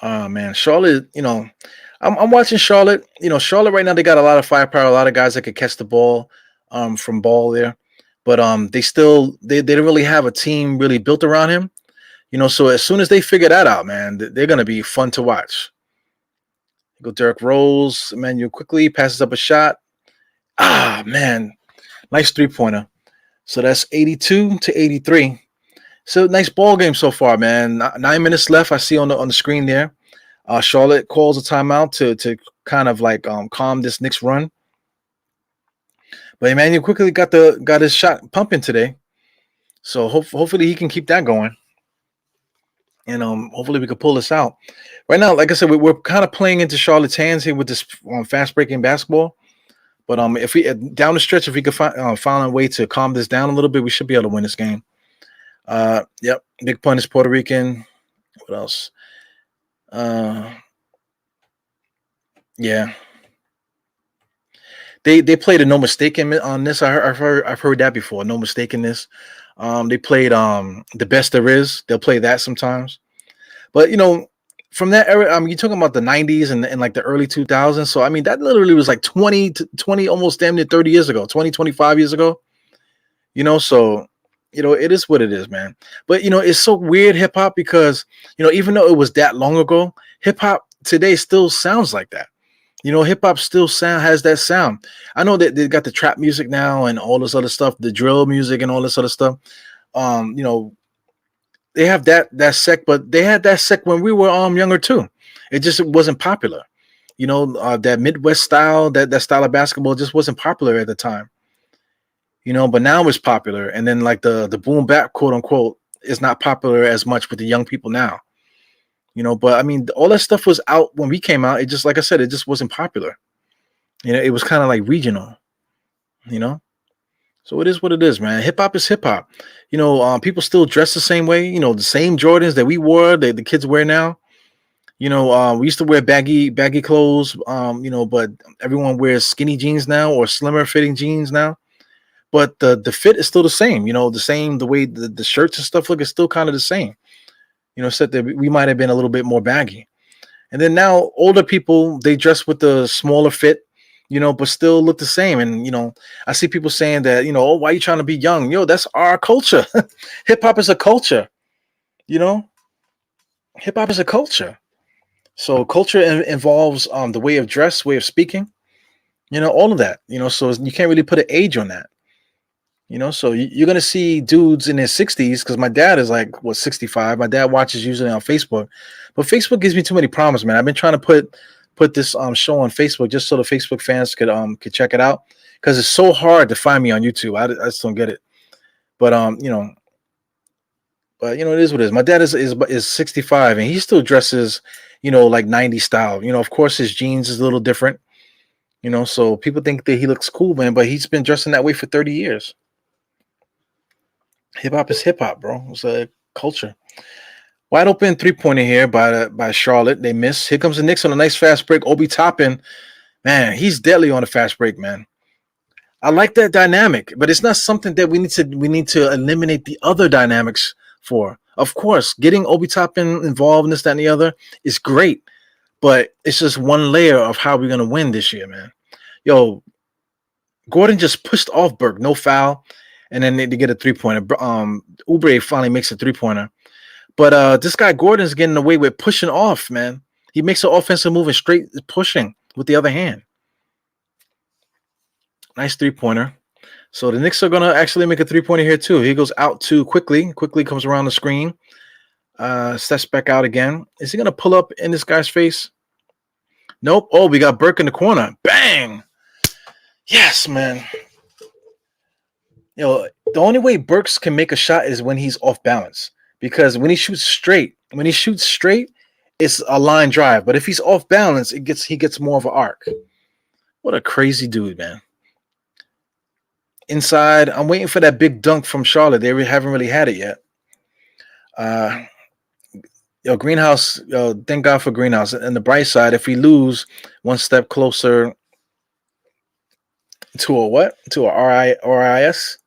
Oh man, Charlotte, I'm watching Charlotte. Charlotte right now, they got a lot of firepower, a lot of guys that could catch the ball from ball there. But they didn't really have a team really built around him. So as soon as they figure that out, man, they're gonna be fun to watch. Go Derrick Rose, Emmanuel quickly passes up a shot. Ah, man, nice 3-pointer. So that's 82-83. So nice ball game so far, man. 9 minutes left. I see on the screen there. Charlotte calls a timeout to kind of like calm this Knicks run. But Emmanuel quickly got his shot pumping today. So hopefully he can keep that going. And hopefully we can pull this out. Right now, like I said, we're kind of playing into Charlotte's hands here with this fast breaking basketball. But if we down the stretch, if we could find a way to calm this down a little bit, we should be able to win this game. Yep, big pun is Puerto Rican. What else? Yeah. They played a no mistaken on this. I've heard that before. No mistakenness. They played the best there is. They'll play that sometimes. But from that era, you're talking about the 90s and like the early 2000s. So that literally was like 20 to 20, almost damn near 30 years ago, 20, 25 years ago. So it is what it is, man. But it's so weird hip hop because even though it was that long ago, hip hop today still sounds like that. Hip hop still has that sound. I know that they got the trap music now and all this other stuff, the drill music and all this other stuff. They have that sect, but they had that sect when we were younger too. It just wasn't popular. That Midwest style, that style of basketball just wasn't popular at the time. But now it's popular. And then like the boom bap, quote unquote, is not popular as much with the young people now. But all that stuff was out when we came out. It just, like I said, it just wasn't popular. It was kind of like regional, So it is what it is, man. Hip hop is hip hop. People still dress the same way. The same Jordans that we wore, that the kids wear now. We used to wear baggy clothes, but everyone wears skinny jeans now or slimmer fitting jeans now. But the fit is still the same. The way the shirts and stuff look is still kind of the same. Except that we might have been a little bit more baggy. And then now older people, they dress with the smaller fit, but still look the same. And, I see people saying that, oh, why are you trying to be young? That's our culture. Hip hop is a culture, hip hop is a culture. So culture involves the way of dress, way of speaking, all of that, so you can't really put an age on that. So you're gonna see dudes in their 60s because my dad is like 65. My dad watches usually on Facebook, but Facebook gives me too many problems, man. I've been trying to put this show on Facebook just so the Facebook fans could check it out because it's so hard to find me on YouTube. I just don't get it. But it is what it is. My dad is 65 and he still dresses, like 90s style. Of course his jeans is a little different. So people think that he looks cool, man, but he's been dressing that way for 30 years. Hip hop is hip hop, bro. It's a culture. Wide open 3-pointer here by Charlotte. They miss. Here comes the Knicks on a nice fast break. Obi Toppin, man, he's deadly on a fast break, man. I like that dynamic, but it's not something that we need to eliminate the other dynamics for. Of course, getting Obi Toppin involved in this, that, and the other is great, but it's just one layer of how we're gonna win this year, man. Yo, Gordon just pushed off Burke, no foul, and then they get a 3-pointer. Oubre finally makes a 3-pointer. But this guy Gordon's getting away with pushing off, man. He makes an offensive move and straight pushing with the other hand. Nice 3-pointer. So the Knicks are going to actually make a 3-pointer here too. He goes out too quickly. Quickly comes around the screen. Steps back out again. Is he going to pull up in this guy's face? Nope. Oh, we got Burke in the corner. Bang! Yes, man. The only way Burks can make a shot is when he's off balance. Because when he shoots straight, it's a line drive. But if he's off balance, he gets more of an arc. What a crazy dude, man. Inside, I'm waiting for that big dunk from Charlotte. They haven't really had it yet. Greenhouse, thank God for Greenhouse. And the bright side, if we lose, one step closer to a what? To a RIS?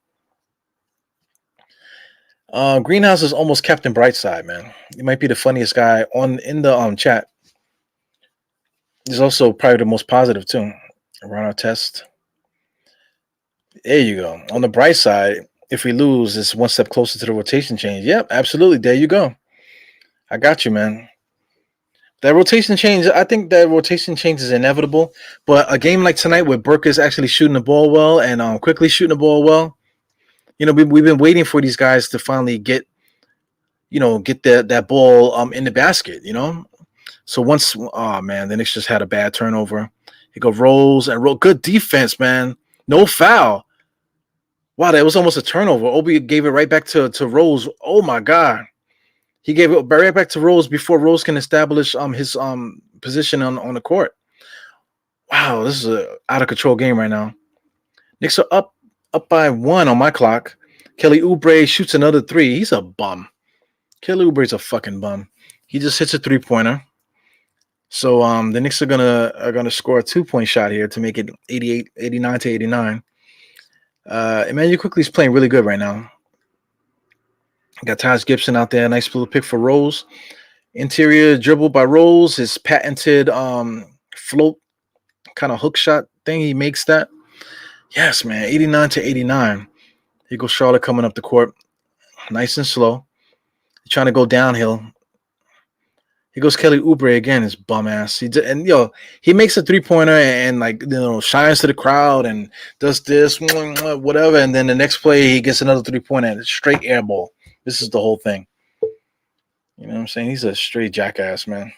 Greenhouse is almost Captain Brightside, man. He might be the funniest guy in the chat. He's also probably the most positive too. Run our test. There you go. On the bright side, if we lose, it's one step closer to the rotation change. Yep, absolutely. There you go. I got you, man. That rotation change, I think that rotation change is inevitable. But a game like tonight where Burke is actually shooting the ball well and quickly shooting the ball well, we've been waiting for these guys to finally get that ball in the basket, So once, oh man, the Knicks just had a bad turnover. He go rolls and roll. Good defense, man. No foul. Wow, that was almost a turnover. Obi gave it right back to Rose. Oh my God. He gave it right back to Rose before Rose can establish his position on the court. Wow, this is a out of control game right now. Knicks are up by 1 on my clock. Kelly Oubre shoots another 3. He's a bum. Kelly Oubre's a fucking bum. He just hits a 3-pointer. So the Knicks are gonna score a 2-point shot here to make it 89 to 89. Emmanuel Quickly's playing really good right now. Got Taj Gibson out there. Nice little pick for Rose. Interior dribble by Rose. His patented float kind of hook shot thing. He makes that. Yes, man. 89 to 89. Here goes Charlotte coming up the court. Nice and slow. Trying to go downhill. Here goes Kelly Oubre again, his bum ass. He makes a 3-pointer and shines to the crowd and does this, whatever. And then the next play, he gets another 3-pointer and it's straight air ball. This is the whole thing. You know what I'm saying? He's a straight jackass, man.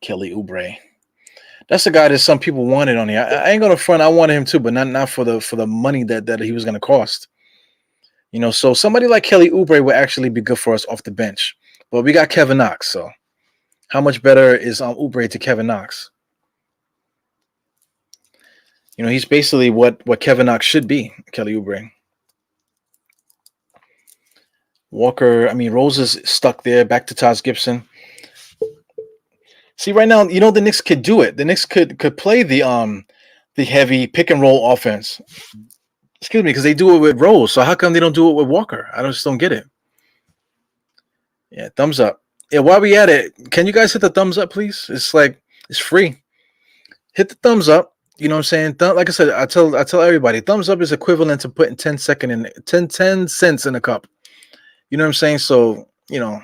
Kelly Oubre. That's the guy that some people wanted on here. I ain't gonna front. I wanted him too, but not for the money that he was gonna cost. So somebody like Kelly Oubre would actually be good for us off the bench. But we got Kevin Knox, so how much better is Oubre to Kevin Knox? He's basically what Kevin Knox should be, Kelly Oubre. Walker, Rose is stuck there. Back to Taj Gibson. See, right now, the Knicks could do it. The Knicks could play the heavy pick and roll offense. Excuse me, because they do it with Rose. So how come they don't do it with Walker? I just don't get it. Yeah, thumbs up. Yeah, while we at it, can you guys hit the thumbs up, please? It's free. Hit the thumbs up. You know what I'm saying? Like I said, I tell everybody, thumbs up is equivalent to putting 10 cents in a cup. You know what I'm saying? So, it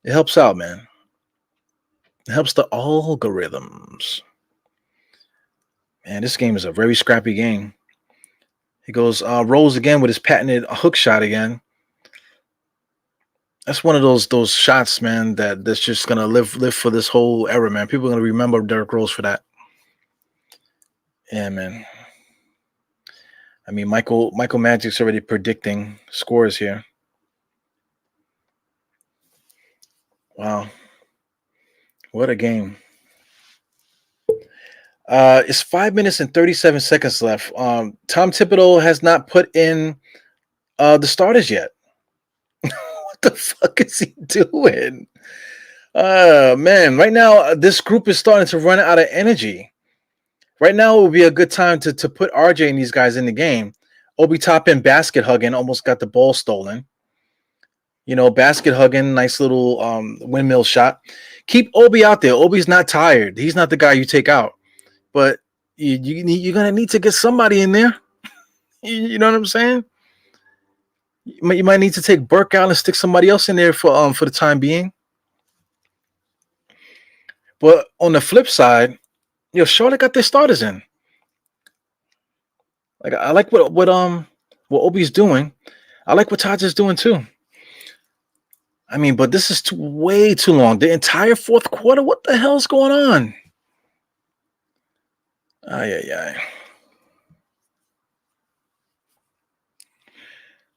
helps out, man. It helps the algorithms. Man, this game is a very scrappy game. He goes rolls again with his patented hook shot again. That's one of those shots, man, that's just gonna live for this whole era, man. People are gonna remember Derrick Rose for that. Yeah, man. I mean, Michael Magic's already predicting scores here. Wow, what a game! It's 5 minutes and 37 seconds left. Tom Thibodeau has not put in the starters yet. What the fuck is he doing? Man, right now this group is starting to run out of energy. Right now would be a good time to put RJ and these guys in the game. Obi Toppin basket hugging, almost got the ball stolen. Basket hugging, nice little windmill shot. Keep Obi out there. Obi's not tired. He's not the guy you take out. But you're going to need to get somebody in there. You know what I'm saying? You might need to take Burke out and stick somebody else in there for the time being. But on the flip side, Charlotte got their starters in. Like I like what Obi's doing. I like what Taj is doing too. I mean, but this is way too long. The entire fourth quarter. What the hell's going on? Yeah.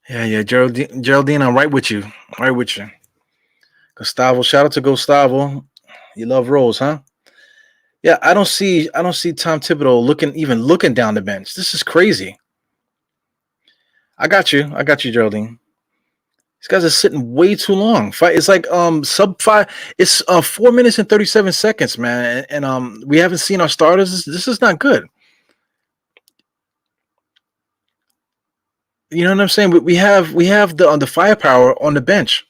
Geraldine, I'm right with you. Right with you. Gustavo, shout out to Gustavo. You love Rose, huh? Yeah, I don't see Tom Thibodeau looking down the bench. This is crazy. I got you, Geraldine. These guys are sitting way too long. It's like sub 5. It's 4 minutes and 37 seconds, man, and we haven't seen our starters. This is not good. You know what I'm saying? We have the firepower on the bench.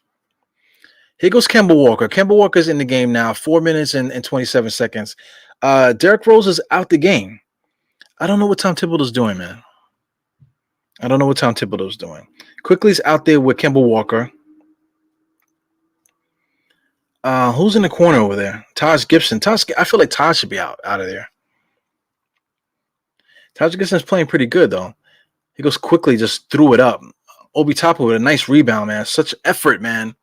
Here goes Kemba Walker. Kemba Walker's in the game now. 4 minutes and 27 seconds. Derrick Rose is out the game. I don't know what Tom Thibodeau's doing, man. I don't know what Tom Thibodeau's doing. Quickly's out there with Kemba Walker. Who's in the corner over there? Taj Gibson. I feel like Taj should be out of there. Taj Gibson's playing pretty good, though. He goes quickly, just threw it up. Obi Toppin with a nice rebound, man. Such effort, man.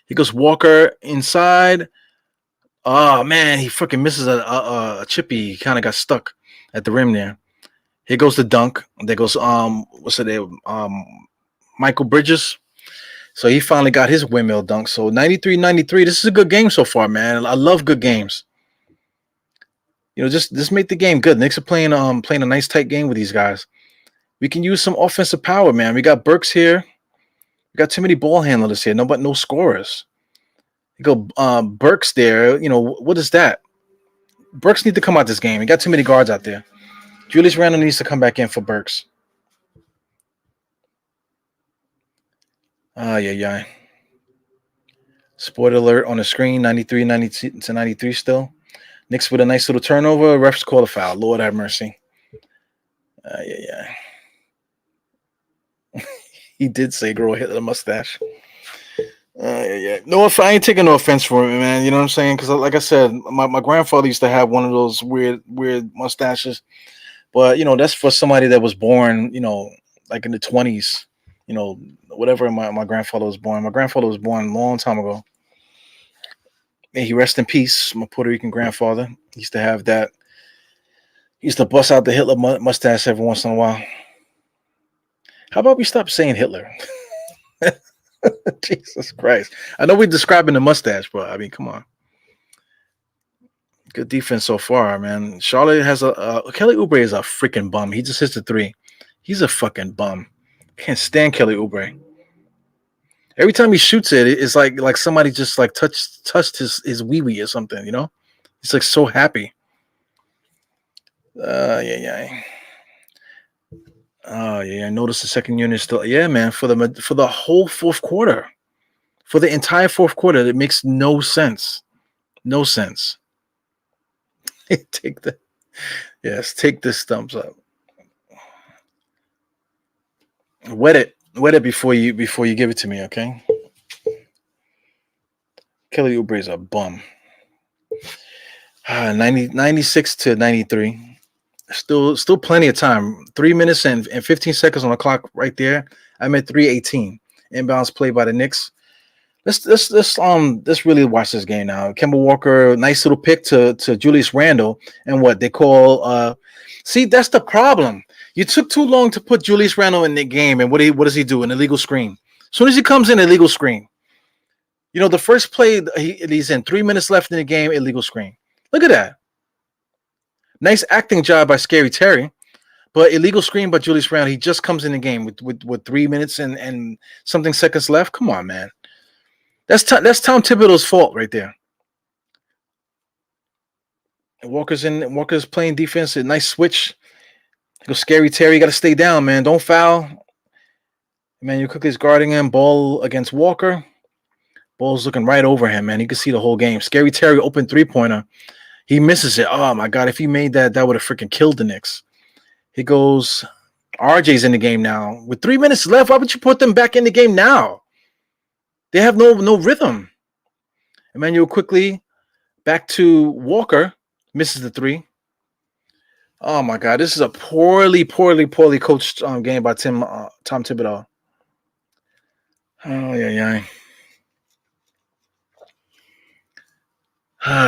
He goes Walker inside. Oh, man, he freaking misses a chippy. He kind of got stuck at the rim there. Here goes the dunk. There goes, what's it name? Michael Bridges. So he finally got his windmill dunk. So 93-93. This is a good game so far, man. I love good games. Just make the game good. Knicks are playing a nice tight game with these guys. We can use some offensive power, man. We got Burks here. We got too many ball handlers here. No scorers. You go Burks there. What is that? Burks need to come out this game. We got too many guards out there. Julius Randle needs to come back in for Burks. Yeah. Spoiler alert on the screen, 93 still. Knicks with a nice little turnover. Refs call a foul. Lord have mercy. Yeah. He did say grow a Hitler mustache. Yeah. No, I ain't taking no offense for it, man. You know what I'm saying? Because like I said, my grandfather used to have one of those weird mustaches. But, that's for somebody that was born, like in the 20s, whatever my grandfather was born. My grandfather was born a long time ago. May he rest in peace, my Puerto Rican grandfather. He used to have that. He used to bust out the Hitler mustache every once in a while. How about we stop saying Hitler? Jesus Christ. I know we're describing the mustache, but I mean, come on. Good defense so far, man. Charlotte has Kelly Oubre is a freaking bum. He just hits the three. He's a fucking bum. Can't stand Kelly Oubre. Every time he shoots it, it's like somebody just like touched his wee-wee or something, He's like so happy. Yeah. Oh yeah, I noticed the second unit still. Yeah, man, for the whole fourth quarter. For the entire fourth quarter, it makes no sense. No sense. Take this thumbs up. Wet it before you give it to me, okay? Kelly Oubre is a bum. 96 to 93. Still plenty of time. 3 minutes and 15 seconds on the clock right there. I'm at 3:18. Inbounds play by the Knicks. Let's really watch this game now. Kemba Walker, nice little pick to Julius Randle, and what they call see, that's the problem. You took too long to put Julius Randle in the game, and what does he do? An illegal screen. As soon as he comes in, illegal screen. You know, the first play he's in, 3 minutes left in the game, illegal screen. Look at that. Nice acting job by Scary Terry, but illegal screen by Julius Randle. He just comes in the game with 3 minutes and something seconds left. Come on, man. That's Tom Thibodeau's fault right there. Walker's playing defense. A nice switch. Go Scary Terry. You got to stay down, man. Don't foul. Man, you quickly is guarding him. Ball against Walker. Ball's looking right over him, man. You can see the whole game. Scary Terry open 3-pointer. He misses it. Oh, my God. If he made that, that would have freaking killed the Knicks. He goes, RJ's in the game now. With 3 minutes left, why would you put them back in the game now? They have no rhythm. Emmanuel quickly back to Walker. Misses the three. Oh, my God. This is a poorly coached game by Tom Thibodeau. Oh, yeah.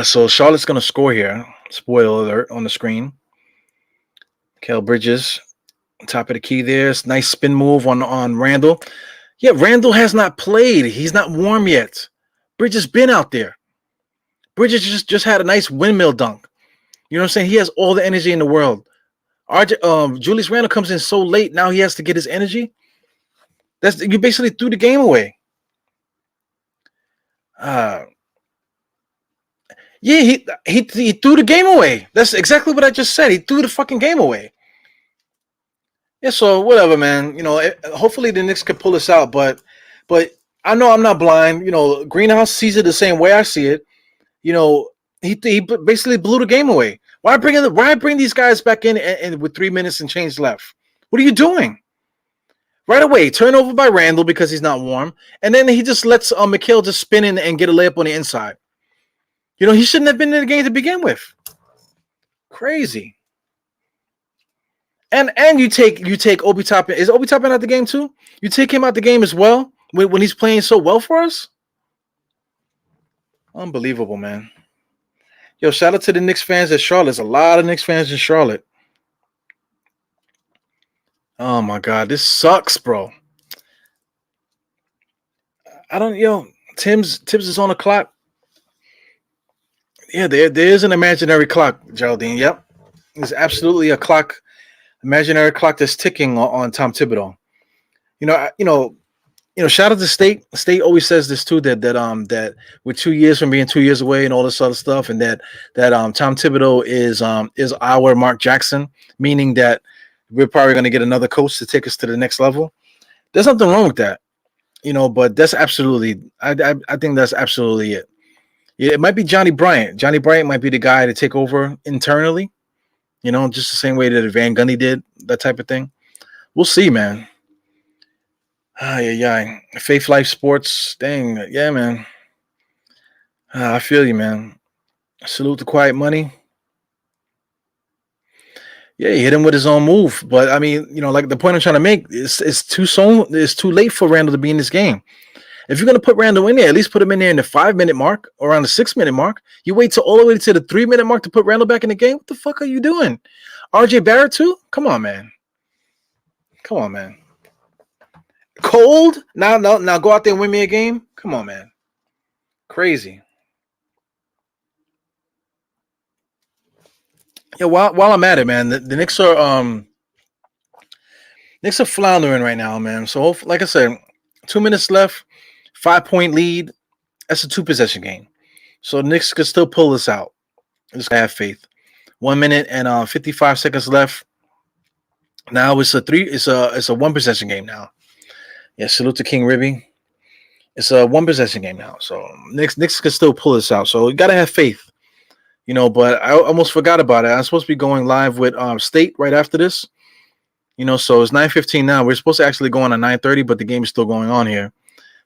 So Charlotte's going to score here. Spoiler alert on the screen. Kel Bridges, top of the key there. It's nice spin move on Randle. Yeah, Randle has not played. He's not warm yet. Bridges been out there. Bridges just had a nice windmill dunk. You know what I'm saying? He has all the energy in the world. Julius Randle comes in so late. Now he has to get his energy. You basically threw the game away. Yeah, he threw the game away. That's exactly what I just said. He threw the fucking game away. Yeah, so whatever, man. You know, hopefully the Knicks could pull this out, but I know I'm not blind. You know, Greenhouse sees it the same way I see it. You know, he basically blew the game away. Why bring these guys back in and with 3 minutes and change left? What are you doing? Right away, turnover by Randle because he's not warm, and then he just lets Mikhail just spin in and get a layup on the inside. You know, he shouldn't have been in the game to begin with. Crazy. And you take Obi Toppin. Is Obi Toppin out the game too? You take him out the game as well when he's playing so well for us? Unbelievable, man. Yo, shout out to the Knicks fans at Charlotte. There's a lot of Knicks fans in Charlotte. Oh my God, this sucks, bro. Tibbs is on the clock. Yeah, there is an imaginary clock, Geraldine. Yep. There's absolutely a clock. Imaginary clock that's ticking on Tom Thibodeau. Shout out to State. State always says this too, that we're 2 years from being 2 years away and all this other stuff, and that Tom Thibodeau is our Mark Jackson, meaning that we're probably going to get another coach to take us to the next level. There's nothing wrong with that, but that's absolutely. I think that's absolutely it. Yeah, it might be Johnny Bryant. Johnny Bryant might be the guy to take over internally. Just the same way that Van Gundy did, that type of thing. We'll see, man. Yeah. Faith Life Sports. Dang. Yeah, man. I feel you, man. Salute to Quiet Money. Yeah, he hit him with his own move. But, I mean, like the point I'm trying to make, it's too late for Randle to be in this game. If you're going to put Randle in there, at least put him in there in the 5-minute mark or around the 6-minute mark. You wait till all the way to the 3-minute mark to put Randle back in the game? What the fuck are you doing? RJ Barrett too? Come on, man. Cold? Now go out there and win me a game? Come on, man. Crazy. Yeah, while I'm at it, man, the Knicks are floundering right now, man. So like I said, 2 minutes left. 5-point lead. That's a 2-possession game. So the Knicks could still pull this out. Just have faith. 1 minute and 55 seconds left. Now it's a 1-possession game now. Yeah, salute to King Ribby. It's a 1-possession game now. So Knicks could still pull this out. So you gotta have faith. But I almost forgot about it. I'm supposed to be going live with State right after this. So it's 9:15 now. We're supposed to actually go on at 9:30, but the game is still going on here.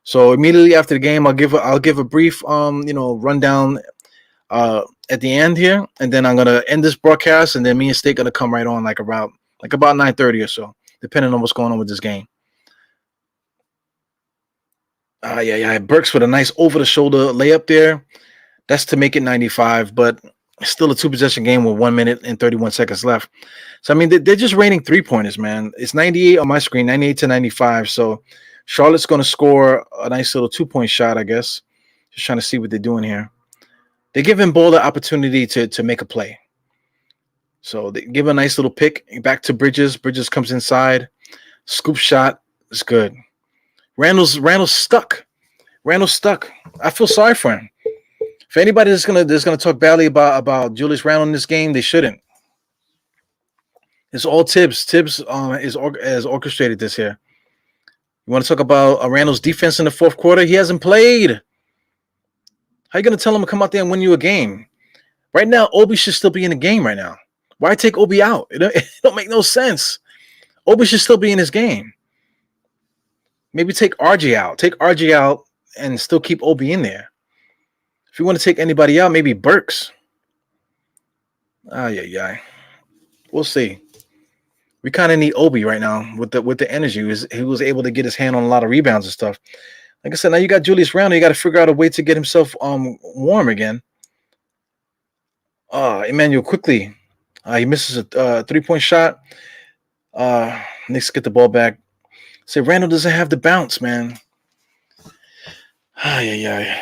So immediately after the game, I'll give a brief rundown at the end here, and then I'm gonna end this broadcast, and then me and State gonna come right on like about 9:30 or so, depending on what's going on with this game. Yeah. Burks with a nice over the shoulder layup there. That's to make it 95, but still a 2-possession game with 1 minute and 31 seconds left. So, I mean, they're just raining 3-pointers, man. It's 98 on my screen, 98 to 95. So, Charlotte's going to score a nice little 2-point shot, I guess. Just trying to see what they're doing here. They're giving Ball the opportunity to make a play. So, they give a nice little pick back to Bridges. Bridges comes inside. Scoop shot. It's good. Randall's stuck. Randall's stuck. I feel sorry for him. If anybody is gonna talk badly about Julius Randle in this game, they shouldn't. It's all Tibbs. Tibbs has orchestrated this here. You want to talk about Randall's defense in the fourth quarter? He hasn't played. How you gonna tell him to come out there and win you a game? Right now, Obi should still be in the game right now. Why take Obi out? It don't make no sense. Obi should still be in his game. Maybe take RJ out. Take RJ out and still keep Obi in there. If you want to take anybody out, maybe Burks. Yeah. We'll see. We kind of need Obi right now with the energy. He was able to get his hand on a lot of rebounds and stuff. Like I said, now you got Julius Randle. You got to figure out a way to get himself warm again. Emmanuel quickly. He misses a 3-point shot. Knicks get the ball back. Say Randle doesn't have the bounce, man. Yeah.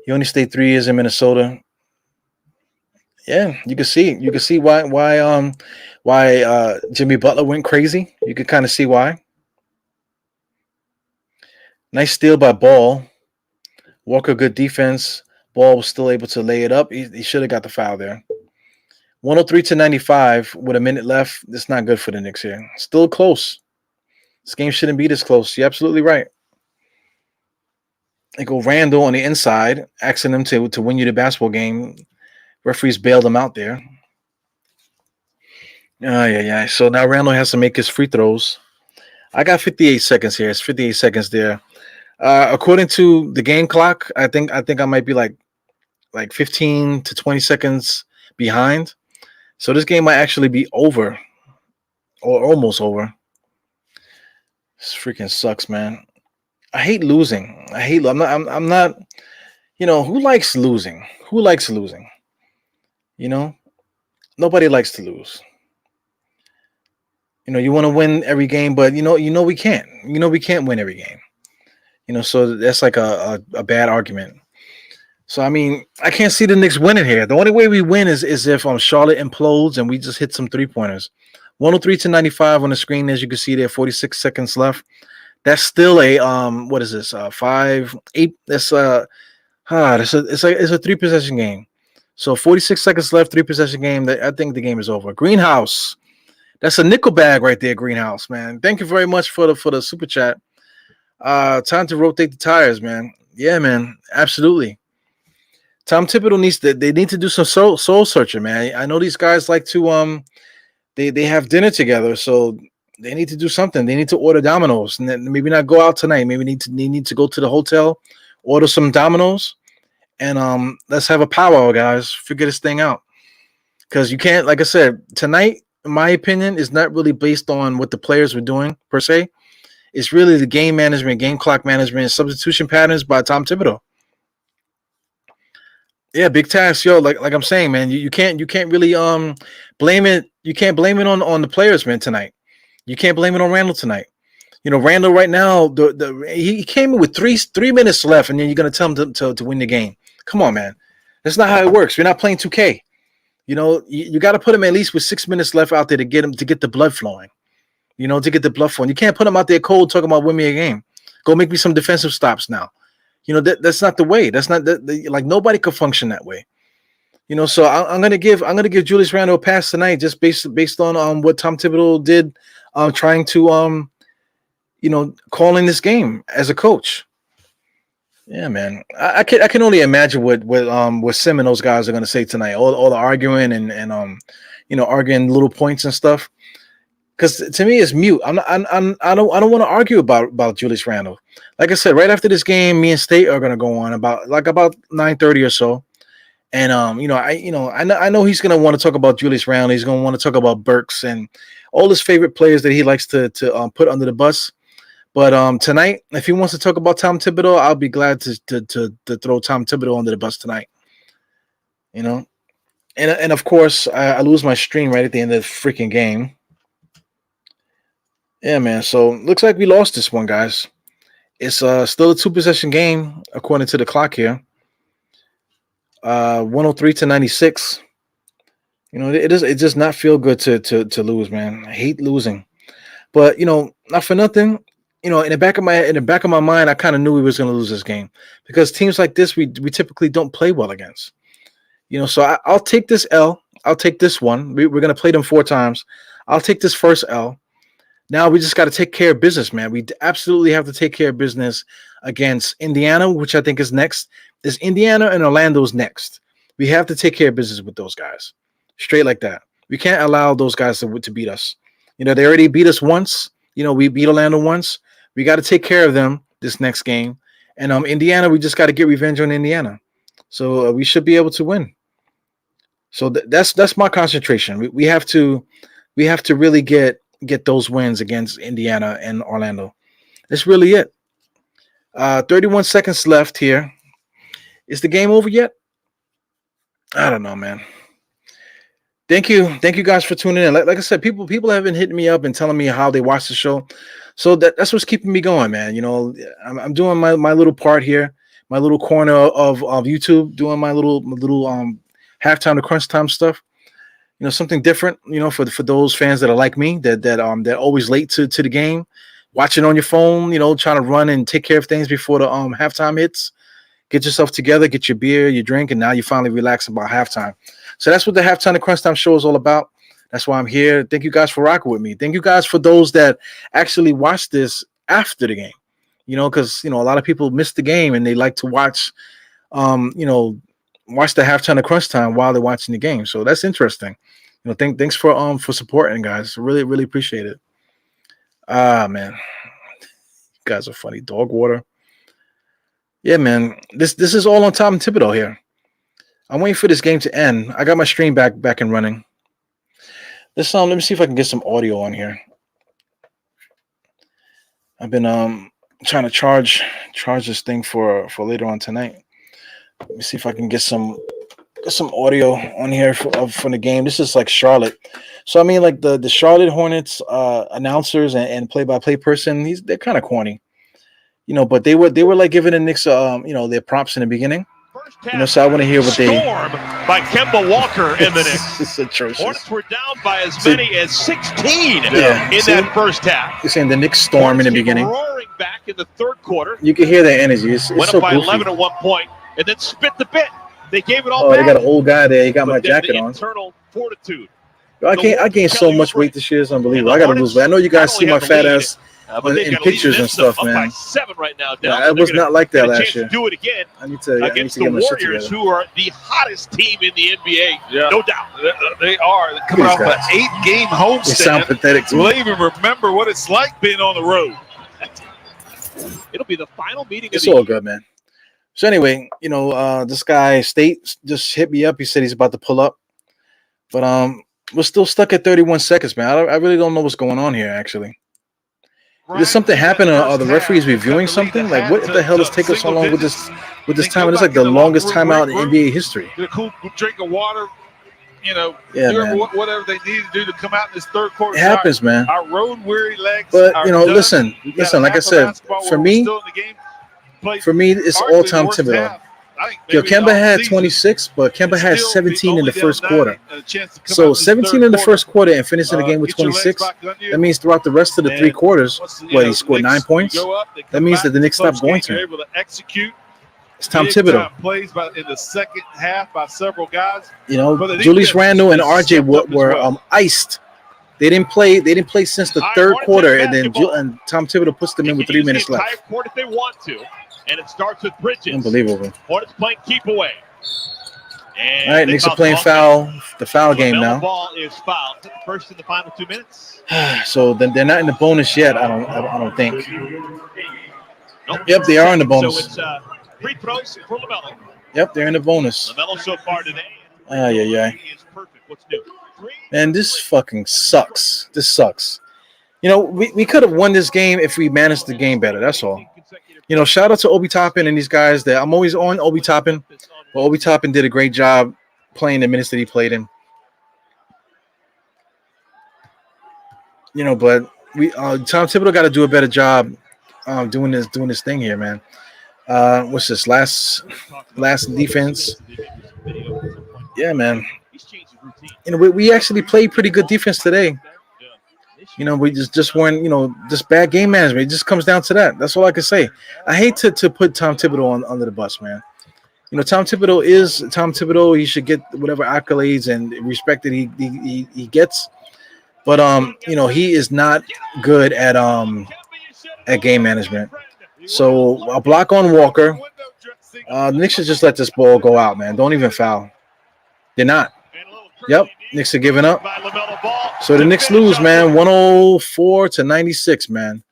He only stayed 3 years in Minnesota. Yeah, you can see why Jimmy Butler went crazy. You can kind of see why. Nice steal by Ball. Walker, good defense. Ball was still able to lay it up. He should have got the foul there. 103 to 95 with a minute left. That's not good for the Knicks here. Still close. This game shouldn't be this close. You're absolutely right. They go Randall on the inside, asking them to win you the basketball game. Referees bailed him out there. Yeah. So now Randall has to make his free throws. I got 58 seconds here. It's 58 seconds there. According to the game clock, I think I might be like 15 to 20 seconds behind. So this game might actually be over or almost over. This freaking sucks, man. I hate losing. I'm not, who likes losing? Who likes losing? Nobody likes to lose. You want to win every game, but we can't. We can't win every game. So that's like a bad argument. So I mean, I can't see the Knicks winning here. The only way we win is if Charlotte implodes and we just hit some 3-pointers. 103 to 95 on the screen, as you can see there. 46 seconds left. That's still a what is this? 5-8. That's it's a 3-possession game. So 46 seconds left, 3-possession game. I think the game is over. Greenhouse. That's a nickel bag right there, Greenhouse, man. Thank you very much for the super chat. Time to rotate the tires, man. Yeah, man. Absolutely. Tom Thibodeau they need to do some soul searching, man. I know these guys like to they have dinner together, so they need to do something. They need to order Domino's, and maybe not go out tonight. Maybe they need to go to the hotel, order some Domino's, and let's have a powwow, guys. Figure this thing out, because you can't. Like I said, tonight, in my opinion, is not really based on what the players were doing per se. It's really the game management, game clock management, and substitution patterns by Tom Thibodeau. Yeah, big task, yo. Like I'm saying, man, you can't really blame it. You can't blame it on the players, man. Tonight, you can't blame it on Randall tonight. Randall right now, he came in with three minutes left, and then you're gonna tell him to win the game. Come on, man. That's not how it works. We're not playing 2K. You got to put him at least with 6 minutes left out there to get the blood flowing. To get the blood flowing. You can't put him out there cold talking about win me a game. Go make me some defensive stops now. That's not the way. That's not like nobody could function that way. So I'm gonna give Julius Randle a pass tonight, just based on what Tom Thibodeau did, trying to calling this game as a coach. Yeah, man. I can only imagine what Sim and those guys are gonna say tonight. All the arguing and arguing little points and stuff. because to me it's mute. I don't want to argue about Julius Randle. Like I said, right after this game, me and State are gonna go on about 9:30 or so. And I know he's gonna want to talk about Julius Randle. He's gonna want to talk about Burks and all his favorite players that he likes to put under the bus. But tonight, if he wants to talk about Tom Thibodeau, I'll be glad to throw Tom Thibodeau under the bus tonight. You know, and of course, I lose my stream right at the end of the freaking game. Yeah, man. So looks like we lost this one, guys. It's still a 2-possession game according to the clock here. 103-96. You know, it does not feel good to lose, man. I hate losing, but not for nothing. In the back of my mind, I kind of knew we was going to lose this game because teams like this we typically don't play well against. So I'll take this L. I'll take this one. We're going to play them 4 times. I'll take this first L. Now we just got to take care of business, man. We absolutely have to take care of business against Indiana, which I think is next. There's Indiana and Orlando's next. We have to take care of business with those guys. Straight like that. We can't allow those guys to beat us. They already beat us once. We beat Orlando once. We got to take care of them this next game. And Indiana, we just got to get revenge on Indiana. So we should be able to win. So that's my concentration. We have to really get those wins against Indiana and Orlando. That's really it. 31 seconds left here. Is the game over yet? I don't know, man. Thank you guys for tuning in. Like I said, people have been hitting me up and telling me how they watch the show. So that's what's keeping me going, man. I'm doing my little part here, my little corner of YouTube, doing my little halftime to crunch time stuff. Something different, for those fans that are like me, that always late to the game, watching on your phone, trying to run and take care of things before the halftime hits. Get yourself together, get your beer, your drink, and now you finally relax about halftime. So that's what the halftime to crunch time show is all about. That's why I'm here. Thank you guys for rocking with me. Thank you guys for those that actually watch this after the game. Because a lot of people miss the game and they like to watch, watch the halftime to crunch time while they're watching the game. So that's interesting. Thanks for supporting, guys. Really, really appreciate it. Man, you guys are funny. Dog water. Yeah, man. This is all on Tom Thibodeau here. I'm waiting for this game to end. I got my stream back and running. Let me see if I can get some audio on here. I've been trying to charge this thing for later on tonight. Let me see if I can get some audio on here from the game. This is like Charlotte. So I mean, like the Charlotte Hornets announcers and play-by-play person, they're kind of corny. But they were like giving the Knicks their props in the beginning. So I want to hear what they storm by Kemba Walker in the Knicks. It's atrocious. Hornets were down by as many as 16 in that first half. You're saying the Knicks storm in the beginning. Roaring back in the third quarter. You can hear that energy. It's went so up by goofy. 11 at one point and then spit the bit. They gave it all Oh, back. they got an old guy there. He got my jacket the on. internal fortitude. I gained so much weight this year. It's unbelievable. I got to lose weight. I know you guys see my fat ass in pictures and stuff, man. By 7 right now. I was not like that last year. Do it again. I need to against get the my shit Warriors, together. who are the hottest team in the NBA. Yeah. No doubt. They are. They're coming off an 8-game homestand. They sound pathetic to Will me. they even remember what it's like being on the road? It'll be the final meeting It's of the all good, man. So anyway, this guy State just hit me up. He said he's about to pull up, but we're still stuck at 31 seconds, man. I really don't know what's going on here. Actually, did something happen? Are the referees reviewing something? Like, what the hell is taking so long with this time? It's like the longest timeout in NBA history. Get a cool drink of water. Yeah, do man. whatever they need to do to come out in this third quarter. It happens, man. Our road weary legs. But are listen. Like I said, for me, it's all Tom Thibodeau. Yo, Kemba had 26, but Kemba had 17 in the first quarter. So 17 in the first quarter and finishing the game with 26, that means throughout the rest of the 3 quarters, he scored 9 points. That means that the Knicks stopped going to him. It's Tom Thibodeau. Plays in the second half by several guys. Julius Randle and RJ were iced. They didn't play since the third quarter, and Tom Thibodeau puts them in with 3 minutes left. If they want to. And it starts with Bridges. Unbelievable. Hornets playing keep away. And All right, they Knicks are fouled the playing the foul game LaMelo now. Ball is fouled. First in the final 2 minutes. So then they're not in the bonus yet. I don't think. Nope. Yep, they are in the So bonus. it's free throws for LaMelo. Yep, they're in the bonus. LaMelo so far today. Yeah. He is perfect. What's new? Man, this fucking sucks. This sucks. You know, we could have won this game if we managed the game better. That's all. You know, shout out to Obi Toppin and these guys. That I'm always on Obi Toppin. But Obi Toppin did a great job playing the minutes that he played in. You know, but we Tom Thibodeau got to do a better job doing this thing here, man. What's this last defense? Yeah, man. You know, we actually played pretty good defense today. You know, we just weren't, you know, just bad game management. It just comes down to that. That's all I can say. I hate to put Tom Thibodeau under the bus, man. You know, Tom Thibodeau is Tom Thibodeau. He should get whatever accolades and respect that he gets. But you know, he is not good at game management. So a block on Walker. The Knicks should just let this ball go out, man. Don't even foul. They're not. Yep, Knicks are giving up. So the Knicks lose, man. 104-96, man.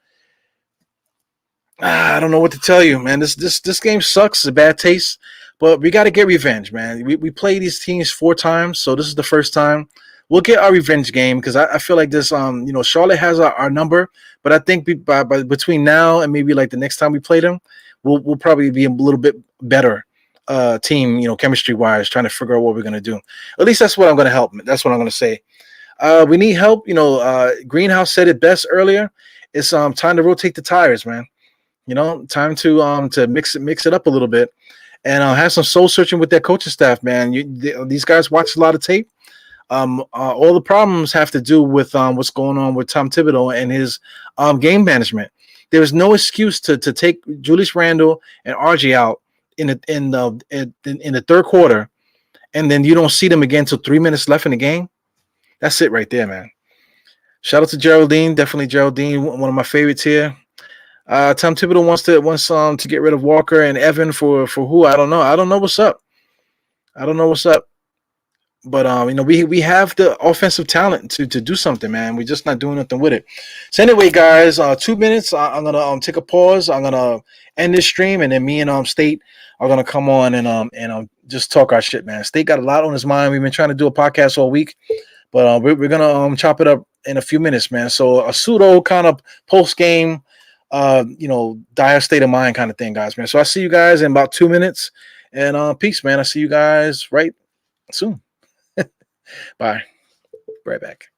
I don't know what to tell you, man. This game sucks. It's a bad taste, but we got to get revenge, man. We play these teams 4 times, so this is the first time. We'll get our revenge game because I feel like this. You know, Charlotte has our number, but I think by between now and maybe like the next time we play them, we'll probably be a little bit better team. You know, chemistry wise, trying to figure out what we're gonna do. At least that's what I'm gonna help. That's what I'm gonna say. We need help. You know, Greenhouse said it best earlier. It's time to rotate the tires, man. You know, time to mix it up a little bit, and have some soul searching with their coaching staff, man. These guys watch a lot of tape. All the problems have to do with what's going on with Tom Thibodeau and his game management. There is no excuse to take Julius Randle and RJ out in the third quarter, and then you don't see them again until 3 minutes left in the game. That's it right there, man. Shout out to Geraldine, definitely Geraldine, one of my favorites here. Tom Thibodeau wants to get rid of Walker and Evan for who? I don't know. I don't know what's up. But you know, we have the offensive talent to do something, man. We're just not doing nothing with it. So anyway, guys, 2 minutes. I'm gonna take a pause. I'm gonna end this stream, and then me and State are gonna come on and just talk our shit, man. State got a lot on his mind. We've been trying to do a podcast all week, but we're gonna chop it up in a few minutes, man. So a pseudo kind of post game, you know, dire state of mind kind of thing, guys, man. So I see you guys in about 2 minutes, and peace, man. I see you guys right soon. Bye. Right back.